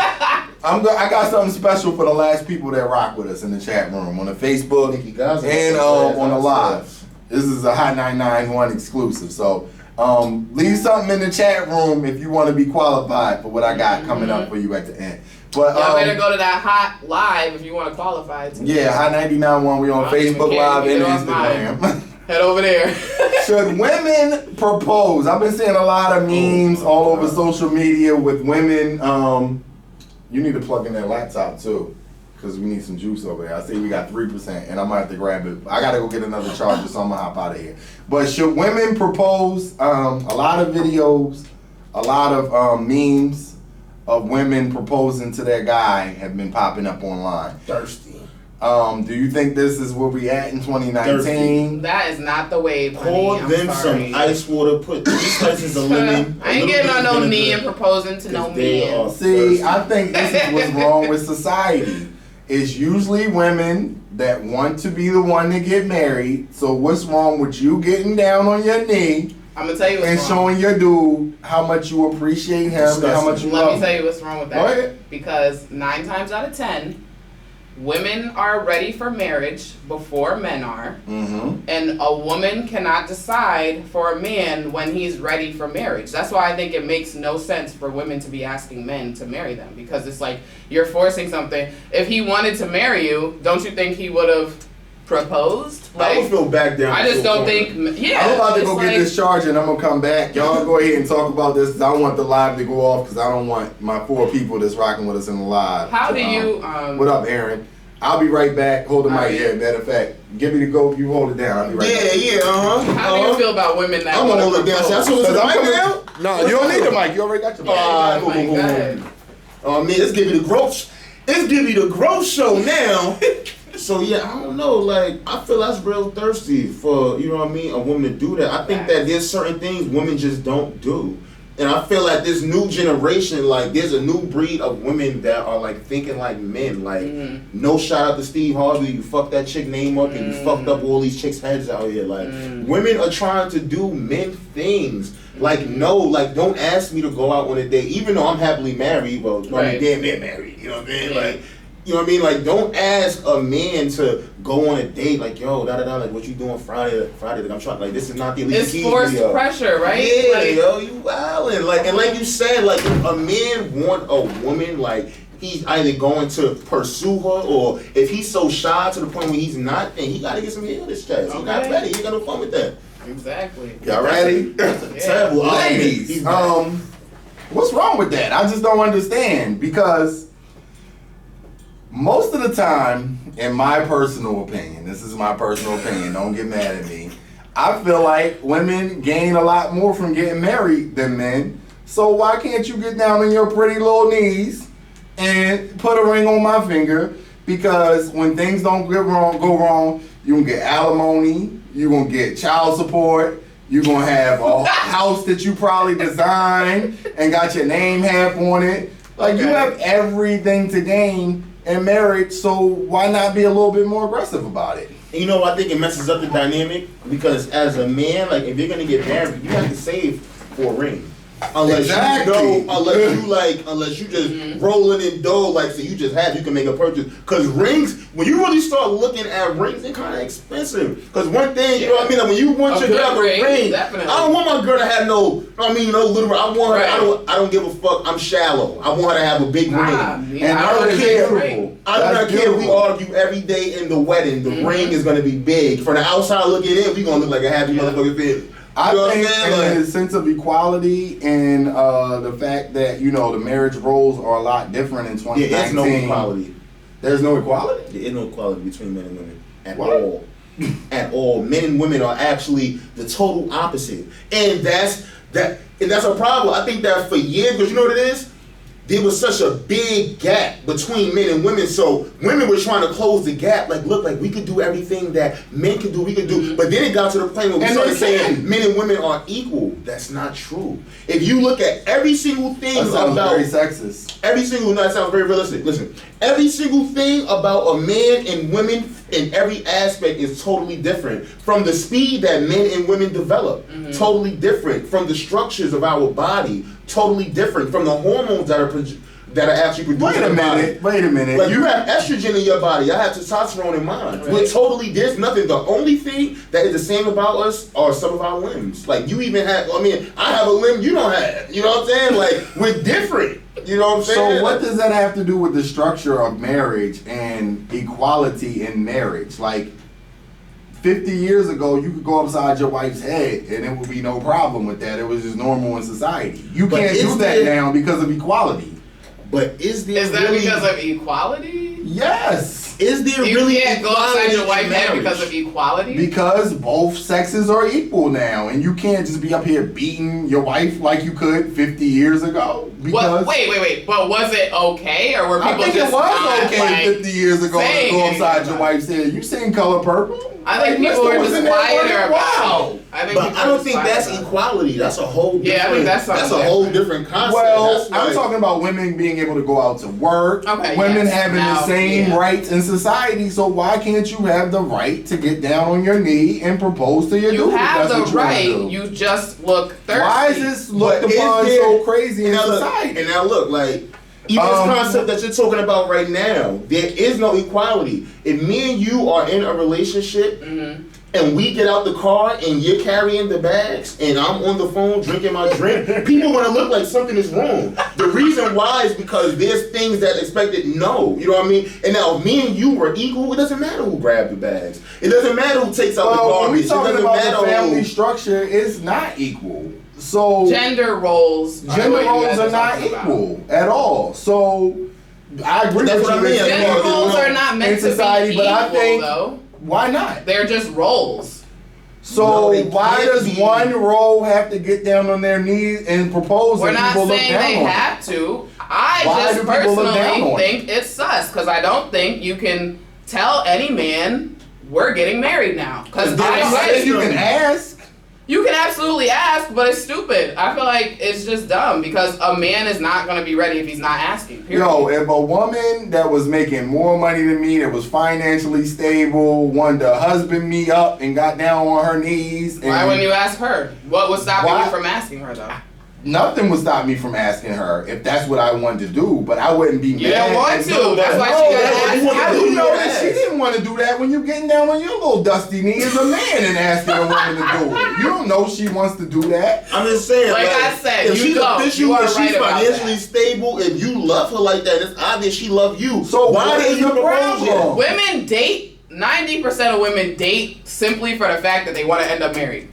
I got something special for the last people that rock with us in the chat room on the Facebook and on the live. This is a Hot 991 exclusive, so leave something in the chat room if you want to be qualified for what I got coming up for you at the end. But y'all better go to that Hot Live if you want to qualify. Yeah, Hot 99.1. We on Facebook Live and Instagram. Head over there. Should women propose? I've been seeing a lot of memes all over social media with women. You need to plug in that laptop too, because we need some juice over there. I see we got 3%, and I might have to grab it. I gotta go get another charger, so I'm gonna hop out of here. But should women propose? A lot of videos, a lot of memes of women proposing to their guy have been popping up online. Thirsty. Do you think this is where we at in 2019? Thirsty. That is not the wave, honey. Pour them some ice water, put 3 slices of lemon. I ain't getting on no knee and proposing to no man. See, I think this is what's wrong with society. It's usually women that want to be the one to get married. So what's wrong with you getting down on your knee? I'm gonna tell you what's and wrong. Showing your dude how much you appreciate him and how much you love him. Let me tell you what's wrong with that. Go ahead. Because 9 times out of 10, women are ready for marriage before men are. Mm-hmm. And a woman cannot decide for a man when he's ready for marriage. That's why I think it makes no sense for women to be asking men to marry them. Because it's like, you're forcing something. If he wanted to marry you, don't you think he would have proposed? Like, I would feel back down. I just don't think, I'm about to go get this charger and I'm going to come back. Y'all go ahead and talk about this because I want the live to go off because I don't want my 4 people that's rocking with us in the live. How do you... what up, Aaron? I'll be right back. Hold the mic. Yeah, matter of fact, give me the go. You hold it down. I'll be right back. Yeah, How do you feel about women that I'm going to hold it down. So I'm coming down? No, you don't need the mic. You already got your mic. Man, let's give you the growth. Let's give you the growth show now. So yeah, I don't know. Like, I feel that's real thirsty for, you know what I mean, a woman to do that. I think that there's certain things women just don't do. And I feel like this new generation, like, there's a new breed of women that are, like, thinking like men. Like, no shout out to Steve Harvey, you fucked that chick name up and you fucked up all these chicks' heads out here. Like, women are trying to do men things. Like, no, like, don't ask me to go out on a date, even though I'm happily married. Well, I mean, damn near married, you know what I mean? Like, you know what I mean? Like, don't ask a man to go on a date, like, yo, like, what you doing Friday? Like, I'm trying, like, this is not the Alicia Keys video. It's forced pressure, right? Yeah, like, yo, you wildin'. Like, and like you said, like, if a man want a woman, like, he's either going to pursue her, or if he's so shy to the point where he's not, then he gotta get some hair on his chest. He's not ready. He ain't got no fun with that. Exactly. Y'all ready? Terrible. Ladies, what's wrong with that? I just don't understand, because most of the time, in my personal opinion, this is my personal opinion, don't get mad at me, I feel like women gain a lot more from getting married than men. So why can't you get down on your pretty little knees and put a ring on my finger? Because when things don't go wrong, you can get alimony, you're going to get child support, you're going to have a house that you probably designed and got your name half on it. Like, you have everything to gain in marriage, so why not be a little bit more aggressive about it? And you know, I think it messes up the dynamic, because as a man, like, if you're going to get married, you have to save for a ring. Unless unless you just rolling in dough, like, so you can make a purchase. Because rings, when you really start looking at rings, they're kind of expensive. Because one thing, you know what I mean, like, when you want your girl a ring, I don't want my girl to have no little. I want her. I don't give a fuck. I'm shallow. I want her to have a big ring. And I don't care. I do not care if we argue every day in the wedding. The ring is gonna be big. From the outside looking in, we gonna look like a happy motherfucking family. I think in the sense of equality and the fact that, you know, the marriage roles are a lot different in 2019. Yeah, there's no equality. There's no equality? There is no equality between men and women at all. At all. Men and women are actually the total opposite. And that's a problem. I think that for years, because you know what it is? There was such a big gap between men and women, so women were trying to close the gap. Like, look, like, we could do everything that men could do, we could do. But then it got to the point where we started saying men and women are equal. That's not true. If you look at every single thing that sounds very sexist. That sounds very realistic. Listen, every single thing about a man and women in every aspect is totally different. From the speed that men and women develop, totally different. From the structures of our body, totally different. From the hormones that are actually produced in the body. Wait a minute. Like, you have estrogen in your body. I have testosterone in mine. Right. There's nothing. The only thing that is the same about us are some of our limbs. Like, you even have, I have a limb you don't have. You know what I'm saying? Like, we're different. You know what I'm saying? So what does that have to do with the structure of marriage and equality in marriage? Like, 50 years ago, you could go upside your wife's head and it would be no problem with that. It was just normal in society. You can't do that now because of equality. But is that because of equality? Yes. Is there you really can't go outside your wife's head because of equality? Because both sexes are equal now, and you can't just be up here beating your wife like you could 50 years ago. Because wait. But was it okay, or were people I think just it was okay 50 years ago to go upside your wife's head? You seen Color Purple? I think people were just quieter about it. I don't think that's equality. That's a whole different. Yeah, I think that's a whole different concept. Well, I'm talking about women being able to go out to work. Okay, women having the same rights in society. So why can't you have the right to get down on your knee and propose to your dude? You have the right. You just look thirsty. Why is this looked upon so crazy in society? And now look, like, even this concept that you're talking about right now, there is no equality. If me and you are in a relationship and we get out the car and you're carrying the bags and I'm on the phone drinking my drink, people are going to look like something is wrong. The reason why is because there's things that expected no. You know what I mean? And now if me and you were equal, it doesn't matter who grabbed the bags. It doesn't matter who takes out the garbage. When we talking about the family structure, it's not equal. So gender roles are not equal at all. So I agree with you. Gender roles are not meant to be equal, but I think though. Why not? They're just roles. So why does one role have to get down on their knees and propose? We're not saying they have to. I just personally think it's sus, because I don't think you can tell any man we're getting married now. Because you can ask. You can absolutely ask, but it's stupid. I feel like it's just dumb because a man is not going to be ready if he's not asking. Period. Yo, if a woman that was making more money than me, that was financially stable, wanted to husband me up and got down on her knees. And why wouldn't you ask her? What was stopping you from asking her though? Nothing would stop me from asking her if that's what I wanted to do, but I wouldn't be mad. You don't want to. That's why she got to ask. How do you know that she didn't want to do that when you getting down on your little dusty knee as a man and asking a woman to do it? You don't know she wants to do that. I'm just saying, like I said, if she's official, if she's financially that. stable, if you love her like that, it's obvious she loves you. So why did you propose her? Women date. 90% of women date simply for the fact that they want to end up married.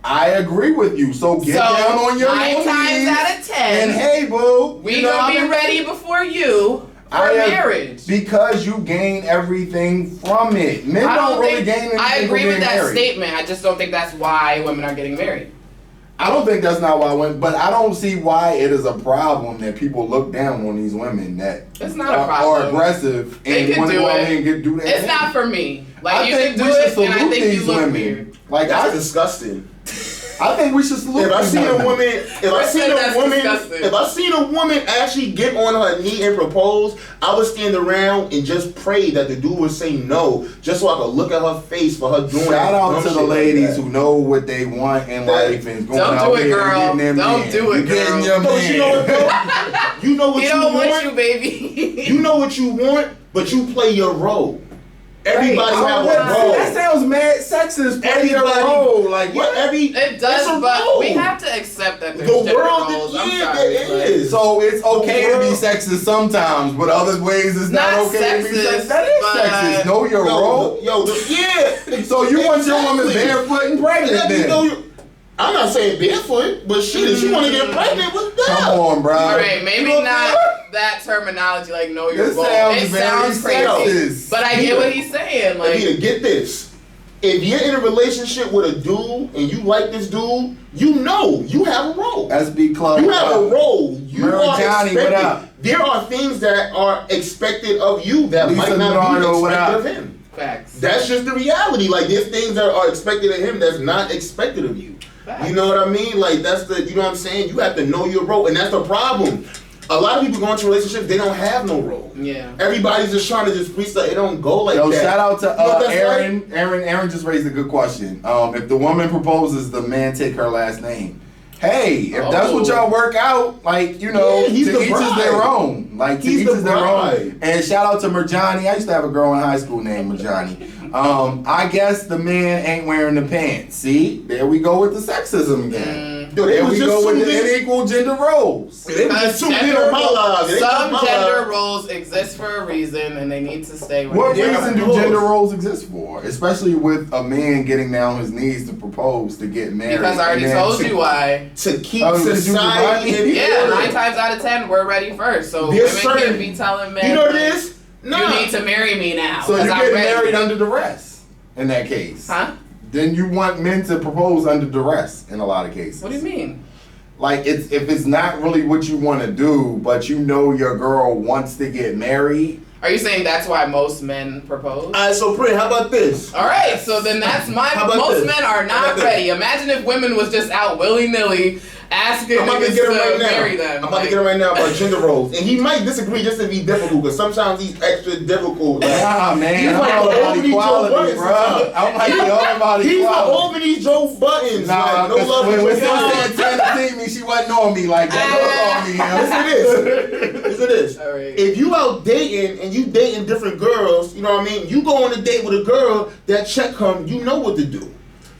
I agree with you. So get down on your knees. 9 times out of 10. And hey, boo. We gonna be ready before you for marriage. Because you gain everything from it. Men don't really gain anything. I agree with that married. statement. I just don't think that's why women are getting married. I don't think that's not why women, but I don't see why it is a problem that people look down on these women that it's not a problem. Are aggressive they and can do it. And do that. It's not for me. Like you can do it, and I think you look women. Weird. Like that's disgusting. I think we should salute. If I see a woman actually get on her knee and propose, I would stand around and just pray that the dude would say no, just so I could look at her face for her doing. Shout out to the ladies who know what they want in life and going out there and getting them. Don't do it, girl. You know what, though? You know what you you don't want. Want you, baby. You know what you want, but you play your role. Everybody have a role. That sounds mad sexist. Play your role, like what? It does, but we have to accept that there's gender roles. It is. So it's okay to be sexist sometimes, but other ways it's not okay to be sexist. That is sexist. Know your role. Yeah. So you want your woman barefoot and pregnant then? I'm not saying barefoot, but she want to get pregnant with that. Come on, bro. All right, maybe not that terminology, like know your role. It sounds crazy, sexist. but I get what he's saying. Like, get this. If you're in a relationship with a dude and you like this dude, you know you have a role. SB Club. You have a role. You are Johnny, expected. what up? There are things that are expected of you that Lisa might not Nardo, be expected of him. Facts. That's just the reality. Like there's things that are expected of him that's not expected of you. Facts. You know what I mean? Like that's the, you know what I'm saying? You have to know your role, and that's the problem. A lot of people go into relationships, they don't have no role. Yeah. Everybody's just trying to just freestyle. It don't go like that. Shout out to Aaron. Like? Aaron just raised a good question. If the woman proposes, the man take her last name. Hey, if that's what y'all work out, like, you know, to each is their own. Like, to each is their own. And shout out to Marjani. I used to have a girl in high school named Marjani. I guess the man ain't wearing the pants. See? There we go with the sexism again. There we go with the unequal gender roles. Some gender roles exist for a reason, and they need to stay with What reason do gender roles exist for? Especially with a man getting down his knees to propose to get married. Because I already told you why. To keep society in order. 9 times out of 10, we're ready first. So women can't be telling men, you know what it is? You need to marry me now. So you're getting married under duress in that case. Huh? Then you want men to propose under duress in a lot of cases. What do you mean? Like, if it's not really what you want to do, but you know your girl wants to get married. Are you saying that's why most men propose? Alright, so Pri, how about this? Alright, so then that's most men are not ready. Imagine if women was just out willy-nilly asking niggas to marry them. I'm about to get him right now about gender roles. And he might disagree just to be difficult, because sometimes he's extra difficult. Nah, man. I'm all about equality, bro. I'm like, all about equality. He's the Albany Joe Buttons. Nah, like, no love when Suzanne Taylor see me, she wasn't on me like that. Don't on me, Listen to this. All right. If you out dating and you dating different girls, you know what I mean? You go on a date with a girl, that check come, you know what to do.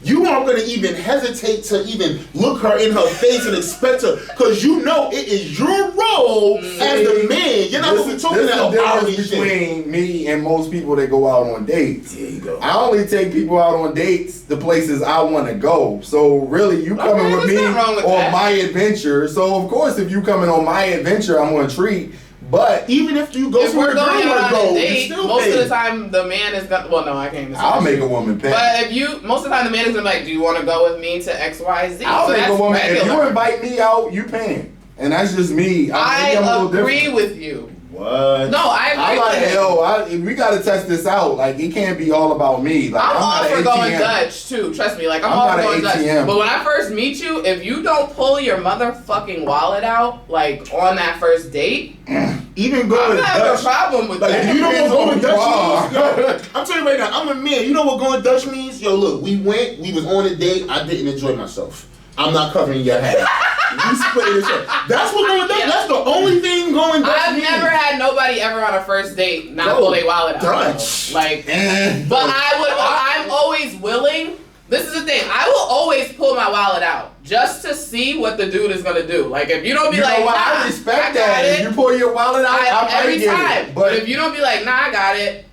You aren't going to even hesitate to even look her in her face and expect her, because you know it is your role as the man. You're not going to be talking about the difference between me and most people that go out on dates. There you go. I only take people out on dates the places I want to go. So really, you coming with me on my adventure. So of course, if you coming on my adventure, I'm going to treat. But even if you go somewhere going out on a date, most of the time the man is gonna. Well, no, I can't. I'll make a woman pay. But if you, most of the time the man is gonna be like, "Do you want to go with me to X, Y, Z?" I'll make a woman. Regular. If you invite me out, you paying, and that's just me. I agree with you. Wow. What? No, I agree with yo, we gotta test this out. Like, it can't be all about me. Like, I'm all for going ATM. Dutch too. Trust me. Like, I'm all for going ATM. Dutch. But when I first meet you, if you don't pull your motherfucking wallet out, like on that first date, even going I'm having a problem with like, that. you know what going Dutch means? Yo, I'm telling you right now, I'm a man. You know what going Dutch means? Yo, look, we was on a date. I didn't enjoy myself. I'm not covering your hat. You split it. That's what going Dutch. Yeah. That's the only thing going Dutch I've means. never had nobody ever on a first date not pull their wallet out. Dutch. Like, but I'm always willing. This is the thing. I will always pull my wallet out just to see what the dude is gonna do. Like, if you don't be You like, know what? nah, I respect I that. got If it. you pull your wallet out, I every get time. it. But if you don't be like, nah, I got it.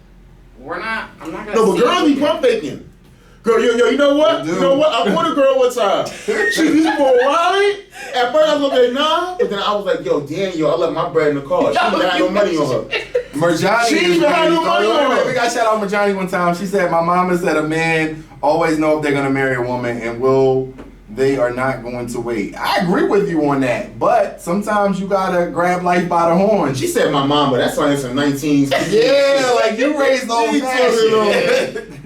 I'm not gonna. No, but see girls it. be pump faking. Girl, yo, you know what? You know what? I caught a girl one time. She used for a wallet. At first I was like, nah. But then I was like, yo, Daniel, I left my bread in the car. She didn't have no money on her. Marjani, She didn't even have no money on her. We got shout out Marjani one time. She said, my mama said a man always know if they're gonna marry a woman and they are not going to wait. I agree with you on that, but sometimes you gotta grab life by the horns. She said my mama. That's why it's a 19. Yeah, like you raised old fashioned.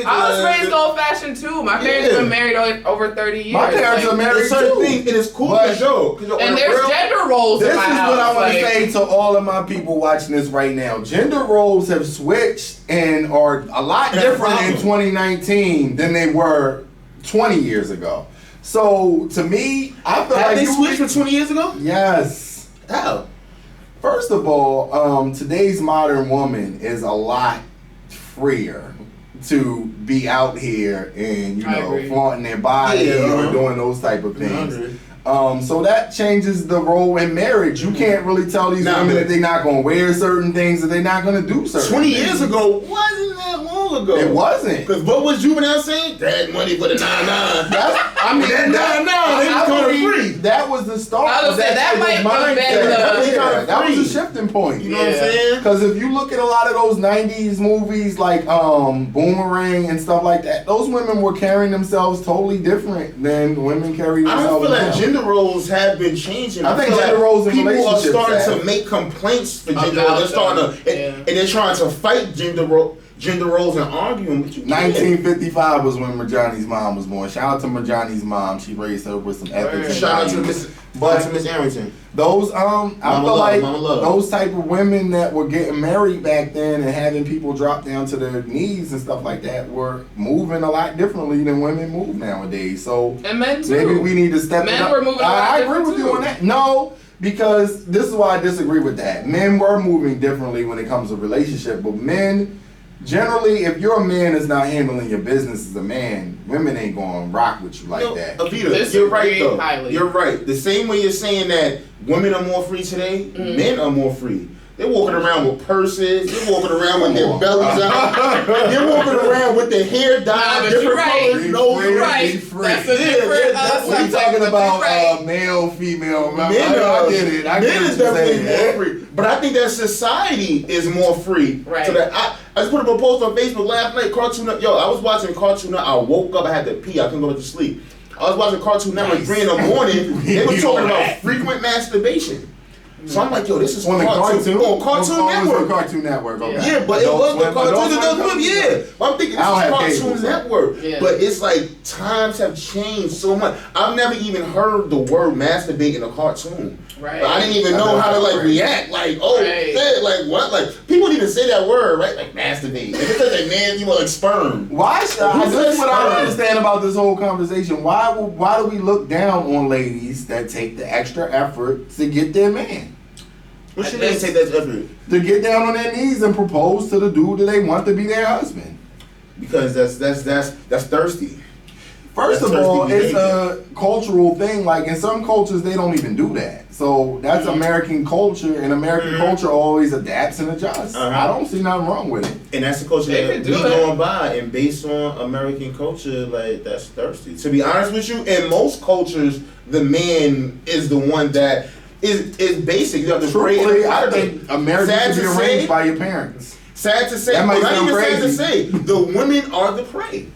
I was raised old fashioned too. My parents been married over 30 years. My parents are married There's certain too. things, and it's cool because yo, and there's gender roles This in is my house. what I want to like, say to all of my people watching this right now. Gender roles have switched and are a lot different in 2019 than they were 20 years ago. So to me, I feel like they switched from 20 years ago? Yes. How? First of all, today's modern woman is a lot freer to be out here and flaunting their body or doing those type of things. So that changes the role in marriage. You can't really tell these women that they're not going to wear certain things, that they're not going to do certain 20 things. years ago wasn't that long ago. It wasn't. Because what was Juvenile saying? Dad money for the 9-9. That was the start. I was saying, that might have been that was a shifting point. You know what I'm saying? Because if you look at a lot of those 90s movies like Boomerang and stuff like that, those women were carrying themselves totally different than women carry themselves. I don't feel like now. gender roles have been changing. I think feel gender roles in people are relationships starting to make complaints for gender roles. They're starting to, and they're trying to fight gender roles and arguing. But 1955 was when Marjani's mom was born. Shout out to Marjani's mom. She raised her with some ethics. Shout out to Miss Arrington. Those I feel like love. those type of women that were getting married back then and having people drop down to their knees and stuff like that were moving a lot differently than women move nowadays. So and men too. Maybe we need to step men it up. were moving. I agree with you on that. No, because this is why I disagree with that. Men were moving differently when it comes to relationship, but men. Generally, if your man is not handling your business as a man, women ain't gonna rock with you like that. Avita, you're right though. Highly. You're right. The same way you're saying that women are more free today, men are more free. They're walking around with purses. They're walking around with their bellies out. They're walking around with their hair dyed different colors. You're right. That's a different. What are you talking about? Male, female. I get it. I get is definitely more free. But I think that society is more free. Right. So that I just put up a post on Facebook last night. I was watching Cartoon Network. I woke up. I had to pee. I couldn't go to sleep. I was watching Cartoon Network 3 in the morning. They were talking about frequent masturbation. So I'm like, yo, this is on Cartoon Network. Cartoon Network. Okay. Yeah, but it was the Cartoon Network. Yeah, but I'm thinking this is Cartoon Network. Yeah. But it's like times have changed so much. I've never even heard the word masturbate in a cartoon. Right. But I didn't even know how to react. Like, shit, like what? Like people didn't even say that word, right? Like masturbate. If it says like man, you want like sperm. Why? This is what I don't understand about this whole conversation. Why do we look down on ladies that take the extra effort to get their man? What should they take that effort? To get down on their knees and propose to the dude that they want to be their husband. Because that's thirsty. First of all, it's a cultural thing. Like in some cultures, they don't even do that. So that's American culture, and American culture always adapts and adjusts. I don't see nothing wrong with it. And that's the culture that we going by. And based on American culture, like that's thirsty. To be honest with you, in most cultures, the man is the one that is basic. You have to pray. I think America should be arranged by your parents. Sad to say, that might not even crazy. Sad to say, the women are the prey.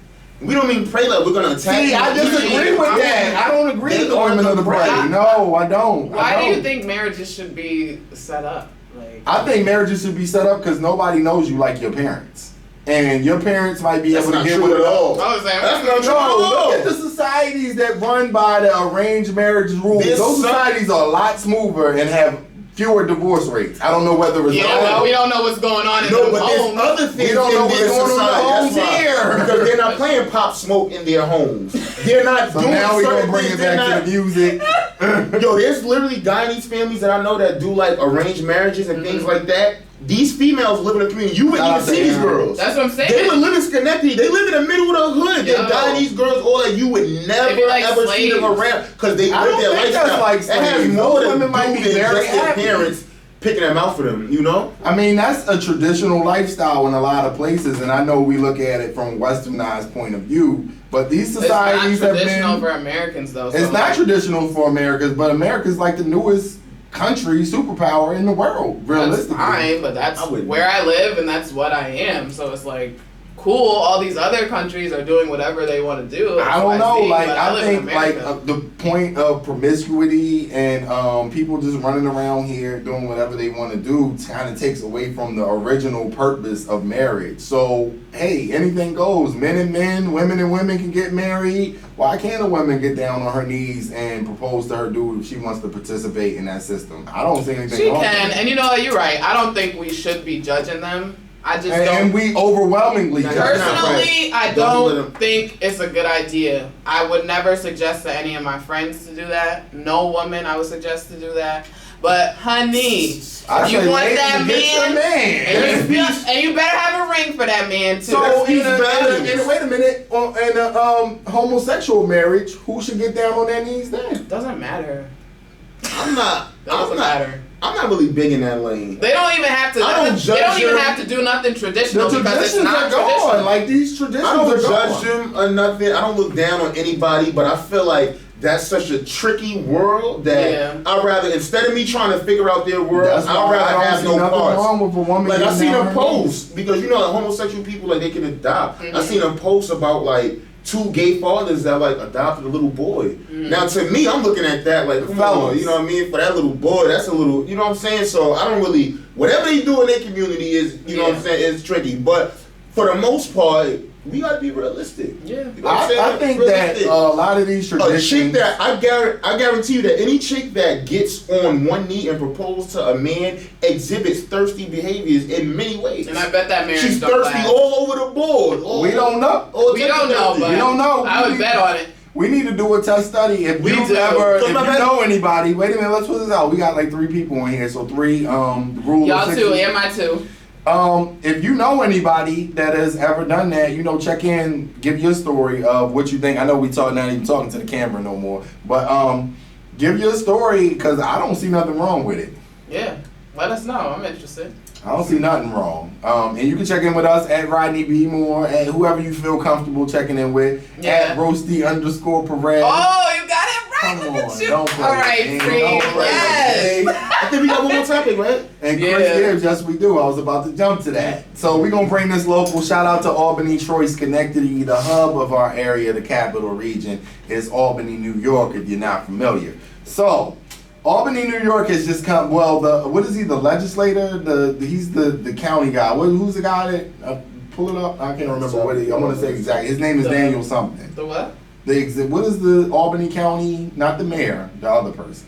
We don't mean pray like we're gonna attack. See, I disagree with that. I don't agree that the women are the prey. No, I don't. Why do you think marriages should be set up? Like, I think marriages should be set up because nobody knows you like your parents. And your parents might be able to get with it all. I was saying, that's not true. Look at the societies that run by the arranged marriage rules. Those societies are a lot smoother and have fewer divorce rates. I don't know whether it's well, we don't know what's going on in the homes. There's other things we don't know what's going on in the homes here. Because they're not playing Pop Smoke in their homes. They're not doing now we're going to bring things. it back to the music. Yo, there's literally Guyanese families that I know that do like arranged marriages and things like that. These females live in a community. You wouldn't even see these girls. That's what I'm saying. They would live in Schenectady. They live in the middle of the hood. They're Guyanese girls, all that you would never like ever slaves. see them around because they live their lifestyle. Like that has more to do than just their parents picking them out for them, you know? I mean, that's a traditional lifestyle in a lot of places, and I know we look at it from a westernized point of view, but these societies have been... It's not traditional for Americans, though. It's not traditional for Americans, but America's like the newest country, superpower in the world, realistically. That's fine, but that's where I live, and that's what I am, so it's like... Cool, all these other countries are doing whatever they want to do. I don't know, like, I think, like, the point of promiscuity and people just running around here doing whatever they want to do kind of takes away from the original purpose of marriage. So, hey, anything goes. Men and men, women and women can get married. Why can't a woman get down on her knees and propose to her dude if she wants to participate in that system? I don't see anything wrong. She can, and you know what, you're right. I don't think we should be judging them. I just don't. And we overwhelmingly personally, I don't think it's a good idea. I would never suggest to any of my friends to do that. No woman I would suggest to do that. But honey, if you want that man, and you better have a ring for that man too. So wait a minute, in a homosexual marriage, who should get down on their knees then? Doesn't matter. I'm not really big in that lane. They don't even have to. They don't even have to do nothing traditional because it's not traditional. Like these traditions I don't judge them or nothing. I don't look down on anybody, but I feel like that's such a tricky world that I'd rather, instead of me trying to figure out their world, I'd rather have no parts. Like I seen them post, because you know like, homosexual people, like they can adopt. I seen them post about like 2 gay fathers that like adopted a little boy. Now to me, I'm looking at that like, come on, you know what I mean? For that little boy, that's a little, you know what I'm saying? So I don't really, whatever they do in their community is, you know what I'm saying, is tricky. But for the most part, we gotta be realistic. Yeah, you know I think realistic. That a lot of these traditions. A chick that I guarantee you that any chick that gets on one knee and proposes to a man exhibits thirsty behaviors in many ways. And I bet that marriage she's thirsty all over the board. We don't know. We don't know. But we don't know. I would bet on it. We need to do a test study. If you know anybody, wait a minute, let's put this out. We got like 3 people in here, so 3 rule. Y'all 2, and my 2. If you know anybody that has ever done that, you know, check in, give your story of what you think. I know we not even talking to the camera no more, but give your story because I don't see nothing wrong with it. Yeah, let us know. I'm interested. I don't see nothing wrong. And you can check in with us at Rodney B. Moore, at whoever you feel comfortable checking in with, at Roasty_Perez. Oh, you got it right. Come on, you. don't play. All right, free. Yes. I think we got one more topic, right? And Chris Gibbs, yes we do. I was about to jump to that. So we're going to bring this local. Shout out to Albany, Troy, Schenectady. The hub of our area, the capital region, is Albany, New York, if you're not familiar. So, Albany, New York has just come, what is he, the legislator? He's the county guy. Who's the guy that, pull it up? I can't remember what I want to say exactly. His name is Daniel something. The what? What is the Albany County, not the mayor, the other person?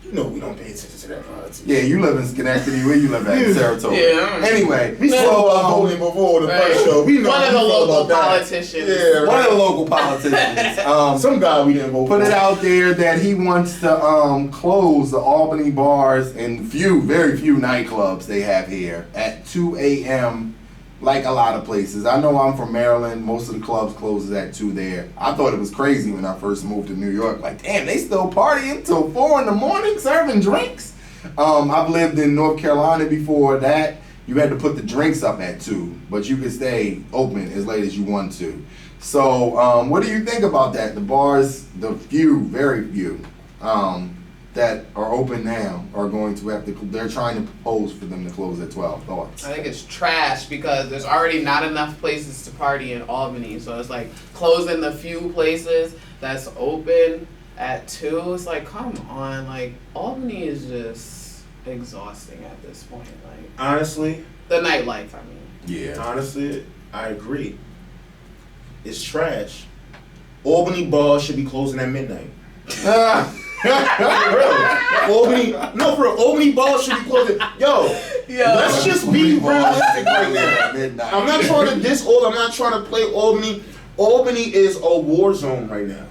You know we don't pay attention to that politics. Yeah, you live in Schenectady. Where you live at? Saratoga. Yeah. Anyway, we spoke about voting before the first show. We know one of the local politicians. Yeah, right. One of the local politicians. Some guy we didn't vote for. Put it out there that he wants to close the Albany bars and very few nightclubs they have here at 2 a.m. like a lot of places. I know I'm from Maryland. Most of the clubs closes at 2 there. I thought it was crazy when I first moved to New York. Like, damn, they still partying till 4 in the morning serving drinks? I've lived in North Carolina before that. You had to put the drinks up at 2, but you could stay open as late as you want to. So, what do you think about that? The bars, the few, very few, that are open now are going to have to, they're trying to propose for them to close at 12. Thoughts? I think it's trash because there's already not enough places to party in Albany. So it's like closing the few places that's open at 2. It's like, come on, like Albany is just exhausting at this point. Like honestly, the nightlife. I mean, yeah. Honestly, I agree. It's trash. Albany bars should be closing at midnight. For real. Albany bars should be closing. Yo, let's just be realistic right now. I'm not trying to diss Albany. I'm not trying to play Albany. Albany is a war zone right now.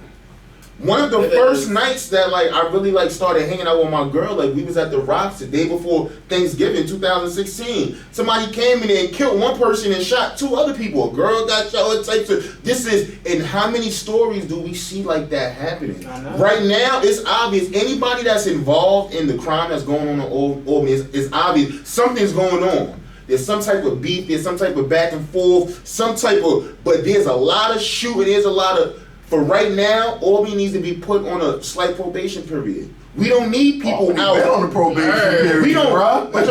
One of the first nights that like I really like started hanging out with my girl, like we was at the Rocks the day before Thanksgiving 2016. Somebody came in there and killed one person and shot 2 other people. A girl got shot, all types of and how many stories do we see like that happening? Right now, it's obvious. Anybody that's involved in the crime that's going on in Albany is obvious. Something's going on. There's some type of beef, there's some type of back and forth, but there's a lot of shooting, there's a lot of. For right now, Albany needs to be put on a slight probation period. We don't need people out on the probation period. We don't, but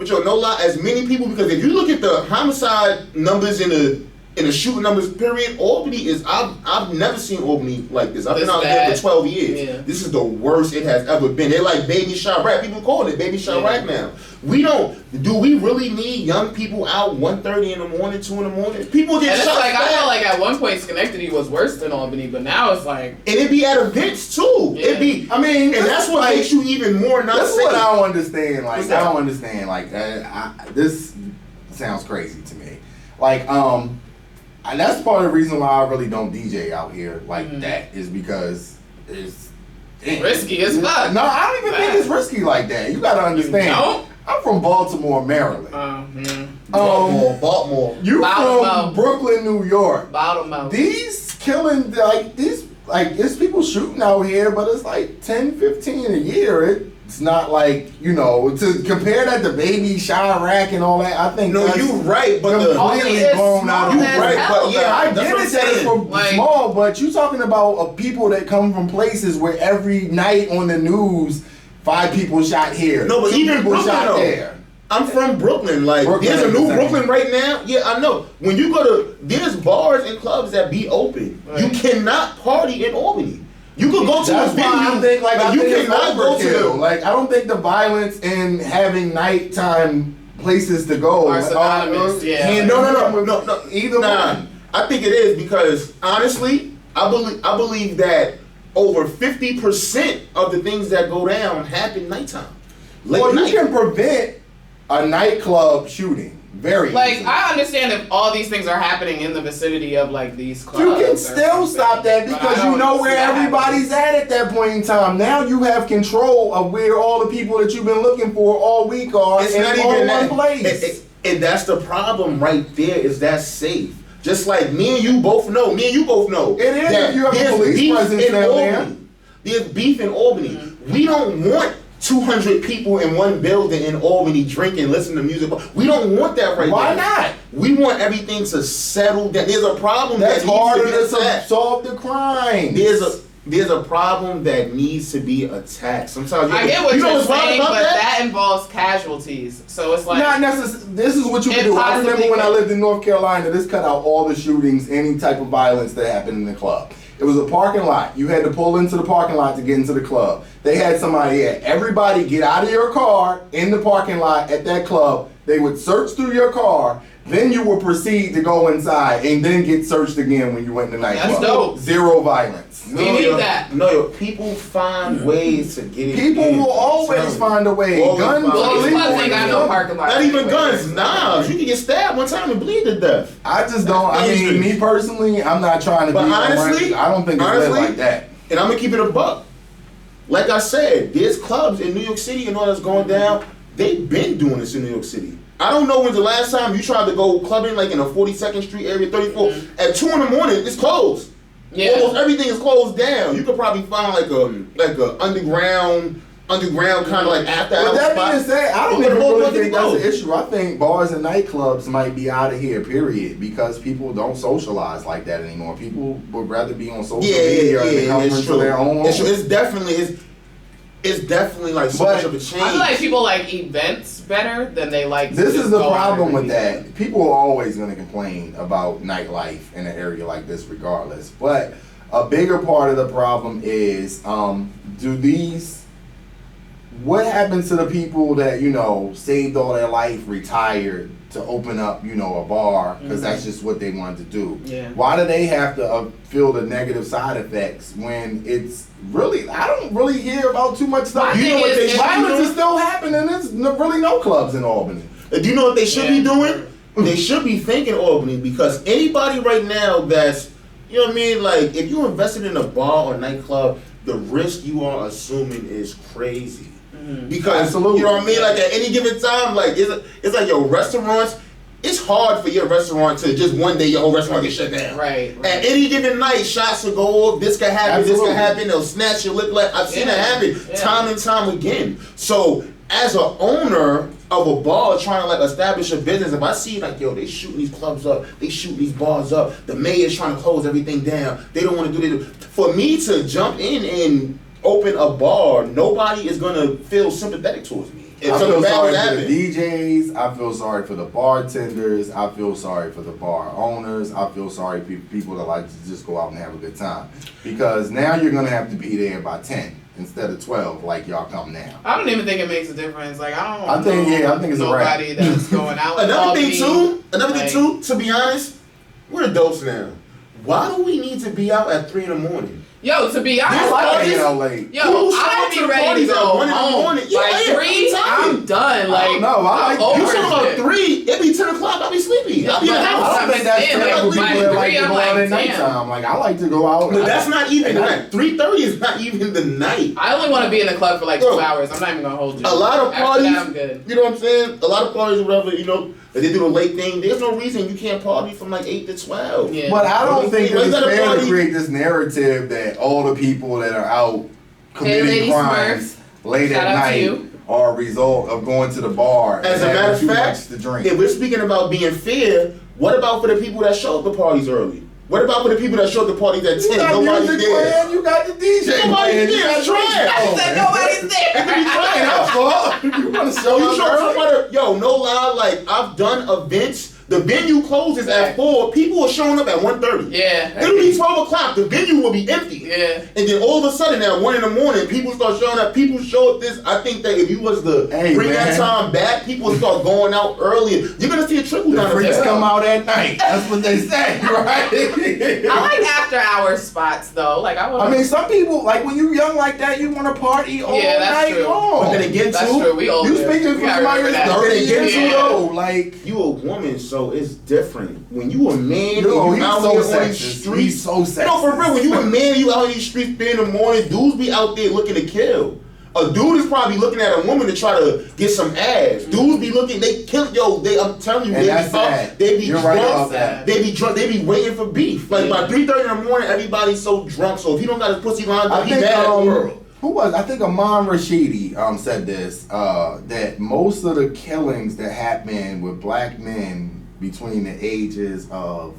yo, no lie, as many people, because if you look at the homicide numbers in the shooting numbers period, Albany is. I've never seen Albany like this. I've been out there for 12 years. Yeah. This is the worst it has ever been. They're like Baby Chirac. People call it Baby Chirac now. Do we really need young people out 1:30 in the morning, 2 in the morning? People get shot. Like, I felt like at one point Schenectady was worse than Albany, but now it's like. And it'd be at events too. Yeah. And that's what makes you even more not safe. That's what I don't understand. Like, I don't understand. Like, this sounds crazy to me. Like, and that's part of the reason why I really don't DJ out here like that is because it's risky as fuck. No, I don't even think it's risky like that. You gotta understand. I'm from Baltimore, Maryland. Baltimore. You from Brooklyn, New York. Baltimore. These killing there's people shooting out here, but it's like 10, 15 a year. It's not like, to compare that to Baby Chirac and all that, I think you're right, but completely blown out. You're right, but yeah, I get it that it's from small, but you're talking about people that come from places where every night on the news, 5 people shot here. No, but even Brooklyn, shot there. I'm from Brooklyn. Like, there's a new Brooklyn right now. Yeah, I know. When you go there's bars and clubs that be open. Right. You cannot party in Albany. You could go to a venue. I think you cannot go to. Like, I don't think the violence in having nighttime places to go are synonymous. No. Either one. I think it is because honestly, I believe that over 50% of the things that go down happen nighttime. You can prevent a nightclub shooting. Very easy. I understand if all these things are happening in the vicinity of like these clubs. You can still stop that because you know where everybody's at that point in time. Now you have control of where all the people that you've been looking for all week are in one place. And that's the problem right there, is that's safe. Just like me and you both know. It is if you have a police presence down there. There's beef in Albany. Mm-hmm. We don't want 200 people in one building in Albany drinking, listening to music. We don't want that right now. Why not? We want everything to settle down. There's a problem that's harder to solve the crime. There's a problem that needs to be attacked. Sometimes I get what you're saying, but that involves casualties. So it's like not necessarily. This is what you can do. I remember when I lived in North Carolina. This cut out all the shootings, any type of violence that happened in the club. It was a parking lot. You had to pull into the parking lot to get into the club. They had somebody there. Everybody get out of your car in the parking lot at that club. They would search through your car. Then you would proceed to go inside and then get searched again when you went to the nightclub. That's dope. Zero violence. We need that. No, people find ways to get it. People will always find a way. Guns. Not even guns. Knives. You can get stabbed one time and bleed to death. I just don't. I mean, me personally, I'm not trying to. But honestly, I don't think it's lit like that. And I'm gonna keep it a buck. Like I said, there's clubs in New York City and all that's going down. They've been doing this in New York City. I don't know when's the last time you tried to go clubbing like in a 42nd Street area, 34. Mm-hmm. At 2 in the morning, it's closed. Yeah. Almost everything is closed down. You could probably find like a underground kind of like after hours. But that being said, I don't even really think that's an issue. I think bars and nightclubs might be out of here, period, because people don't socialize like that anymore. People would rather be on social media and be coming to their own. It's definitely like so much of a change. I feel like people like events better than they like. This is the problem with that. People are always going to complain about nightlife in an area like this, regardless. But a bigger part of the problem is, do these what happens to the people that, you know, saved all their life, retired to open up, you know, a bar because that's just what they wanted to do? Yeah. Why do they have to feel the negative side effects when it's really, I don't really hear about too much stuff. You know what violence is still happening. There's really no clubs in Albany. Do you know what they should be doing? They should be thinking Albany, because anybody right now that's, you know what I mean, like if you invested in a bar or nightclub, the risk you are assuming is crazy. Because Absolutely. You know what I mean, like at any given time, like it's like your restaurants. It's hard for your restaurant to just one day your whole restaurant get shut down. Right. At any given night, shots will go off. This can happen. Absolutely. This can happen. They'll snatch your liquor. Like I've seen it happen time and time again. So as an owner of a bar trying to like establish a business, if I see like, yo, they shooting these clubs up, they shooting these bars up, the mayor's trying to close everything down, they don't want to do this. For me to jump in and open a bar, nobody is gonna feel sympathetic towards me. I feel sorry for the DJs, I feel sorry for the bartenders, I feel sorry for the bar owners, I feel sorry for people that like to just go out and have a good time. Because now you're gonna have to be there by 10 instead of 12 like y'all come now. I don't even think it makes a difference. Like I think it's nobody a that's going out. Another thing too, to be honest, we're adults now. Why do we need to be out at 3 in the morning? Yo, to be honest, late. Yo, I'd be ready to go home. Like 3, I'm done. Like you talking about 3? It be 10 o'clock. I'll be sleepy. I'll be in the house. I don't think that's fair for people that like to go out at nighttime. Like I like to go out. But that's not even night. 3:30 is not even the night. I only want to be in the club for like 2 hours. I'm not even gonna hold you. A lot of parties. After that, I'm good. You know what I'm saying? A lot of parties or whatever. You know, if they do the late thing, there's no reason you can't party from like 8 to 12. Yeah. But I don't think it's fair to create this narrative that all the people that are out committing crimes late at night are a result of going to the bar. As a matter of fact, if we're speaking about being fair, what about for the people that show up to parties early? What about for the people that show up to parties at 10? Nobody's there. You got the DJ. Nobody's there. That's right. I said nobody's there. You want to show up? Yo, no lie. Like I've done events. The venue closes at 4. People are showing up at 1:30. Yeah. It'll be 12 o'clock. The venue will be empty. Yeah. And then all of a sudden at 1 in the morning, people start showing up. People show up this. I think that if you was to bring that time back, people would start going out earlier. You're going to see a trickle down. The freaks come out at night. That's what they say, right? I like after hours spots though. Like I mean, some people, like when you're young like that, you want to party all night long. But then again, that's true. We all you speaking from somebody who's 30 years old. Like you a woman, so it's different. When you a man, you out so here on these streets. He's so sexist. No, for real. When you a man, you out in these streets 3 in the morning. Dudes be out there looking to kill. A dude is probably looking at a woman to try to get some ass. Dudes be looking, they kill. I'm telling you, they be drunk. They be drunk. They be waiting for beef. Like by 3:30 in the morning, everybody's so drunk. So if he don't got his pussy lined up, he bad at the world. Who was? I think Amon Rashidi said this, that most of the killings that happen with black men between the ages of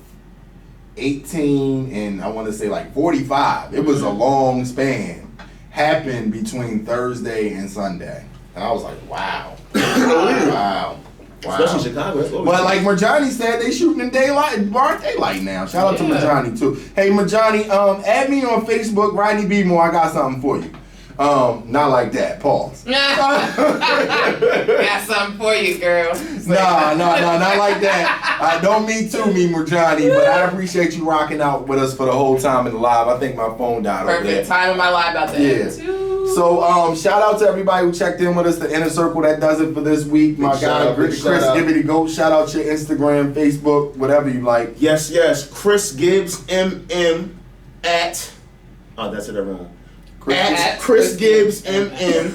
18 and I want to say like 45, it was a long span, happened between Thursday and Sunday. And I was like, wow. Wow. Especially in Chicago. But like Marjani said, they shooting in broad daylight now. Shout out to Marjani too. Hey Marjani, add me on Facebook, Rodney B. Moore. I got something for you. Not like that. Pause. Got something for you, girl. No, not like that. Don't me Murjani, but I appreciate you rocking out with us for the whole time in the live. I think my phone died over there. Perfect time in my live about to end too. So shout out to everybody who checked in with us. The Inner Circle, that does it for this week. My guy Chris Gibbity Goat. Shout out your Instagram, Facebook, whatever you like. Yes. Chris Gibbs MM at. Oh, that's it. Wrong. At Chris Gibbs MM,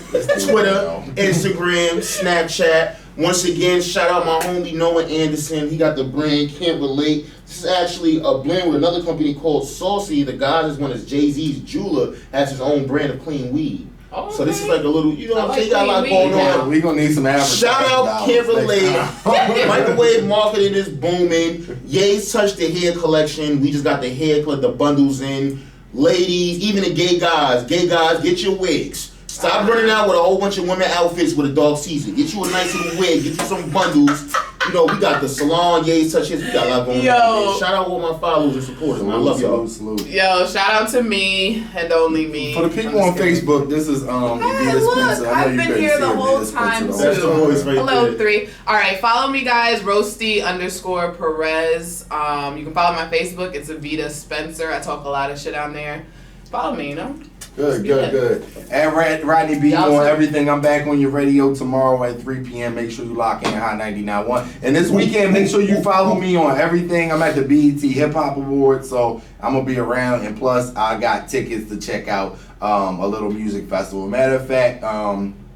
Twitter, Instagram, Snapchat. Once again, shout out my homie Noah Anderson. He got the brand Can't Relate. This is actually a blend with another company called Saucy. The guy is one is Jay-Z's jeweler, has his own brand of clean weed. Okay. So this is like a little, you know what I'm saying? You got a lot going on. We're going to need some advertising. Shout out Can't Relate. Microwave marketing is booming. Ye's touched the hair collection. We just got the hair, put the bundles in. Ladies, even the gay guys, get your wigs. Stop running out with a whole bunch of women outfits with a dog season. Get you a nice little wig. Get you some bundles. You know, we got the salon, Yays Touch His. We got a lot going on. Man. Shout out all my followers and supporters, man. I love y'all. Yo, shout out to me and only me. For the people on Facebook, this is Evita Spencer. I've been here the whole time too. That's the voice right Hello, there. 3. All right, follow me, guys. Roasty_Perez. You can follow my Facebook. It's Evita Spencer. I talk a lot of shit on there. Follow me, you know. Good. And Rodney B on everything. I'm back on your radio tomorrow at 3 p.m. Make sure you lock in Hot 99.1. And this weekend, make sure you follow me on everything. I'm at the BET Hip Hop Awards, so I'm going to be around. And plus, I got tickets to check out a little music festival. Matter of fact,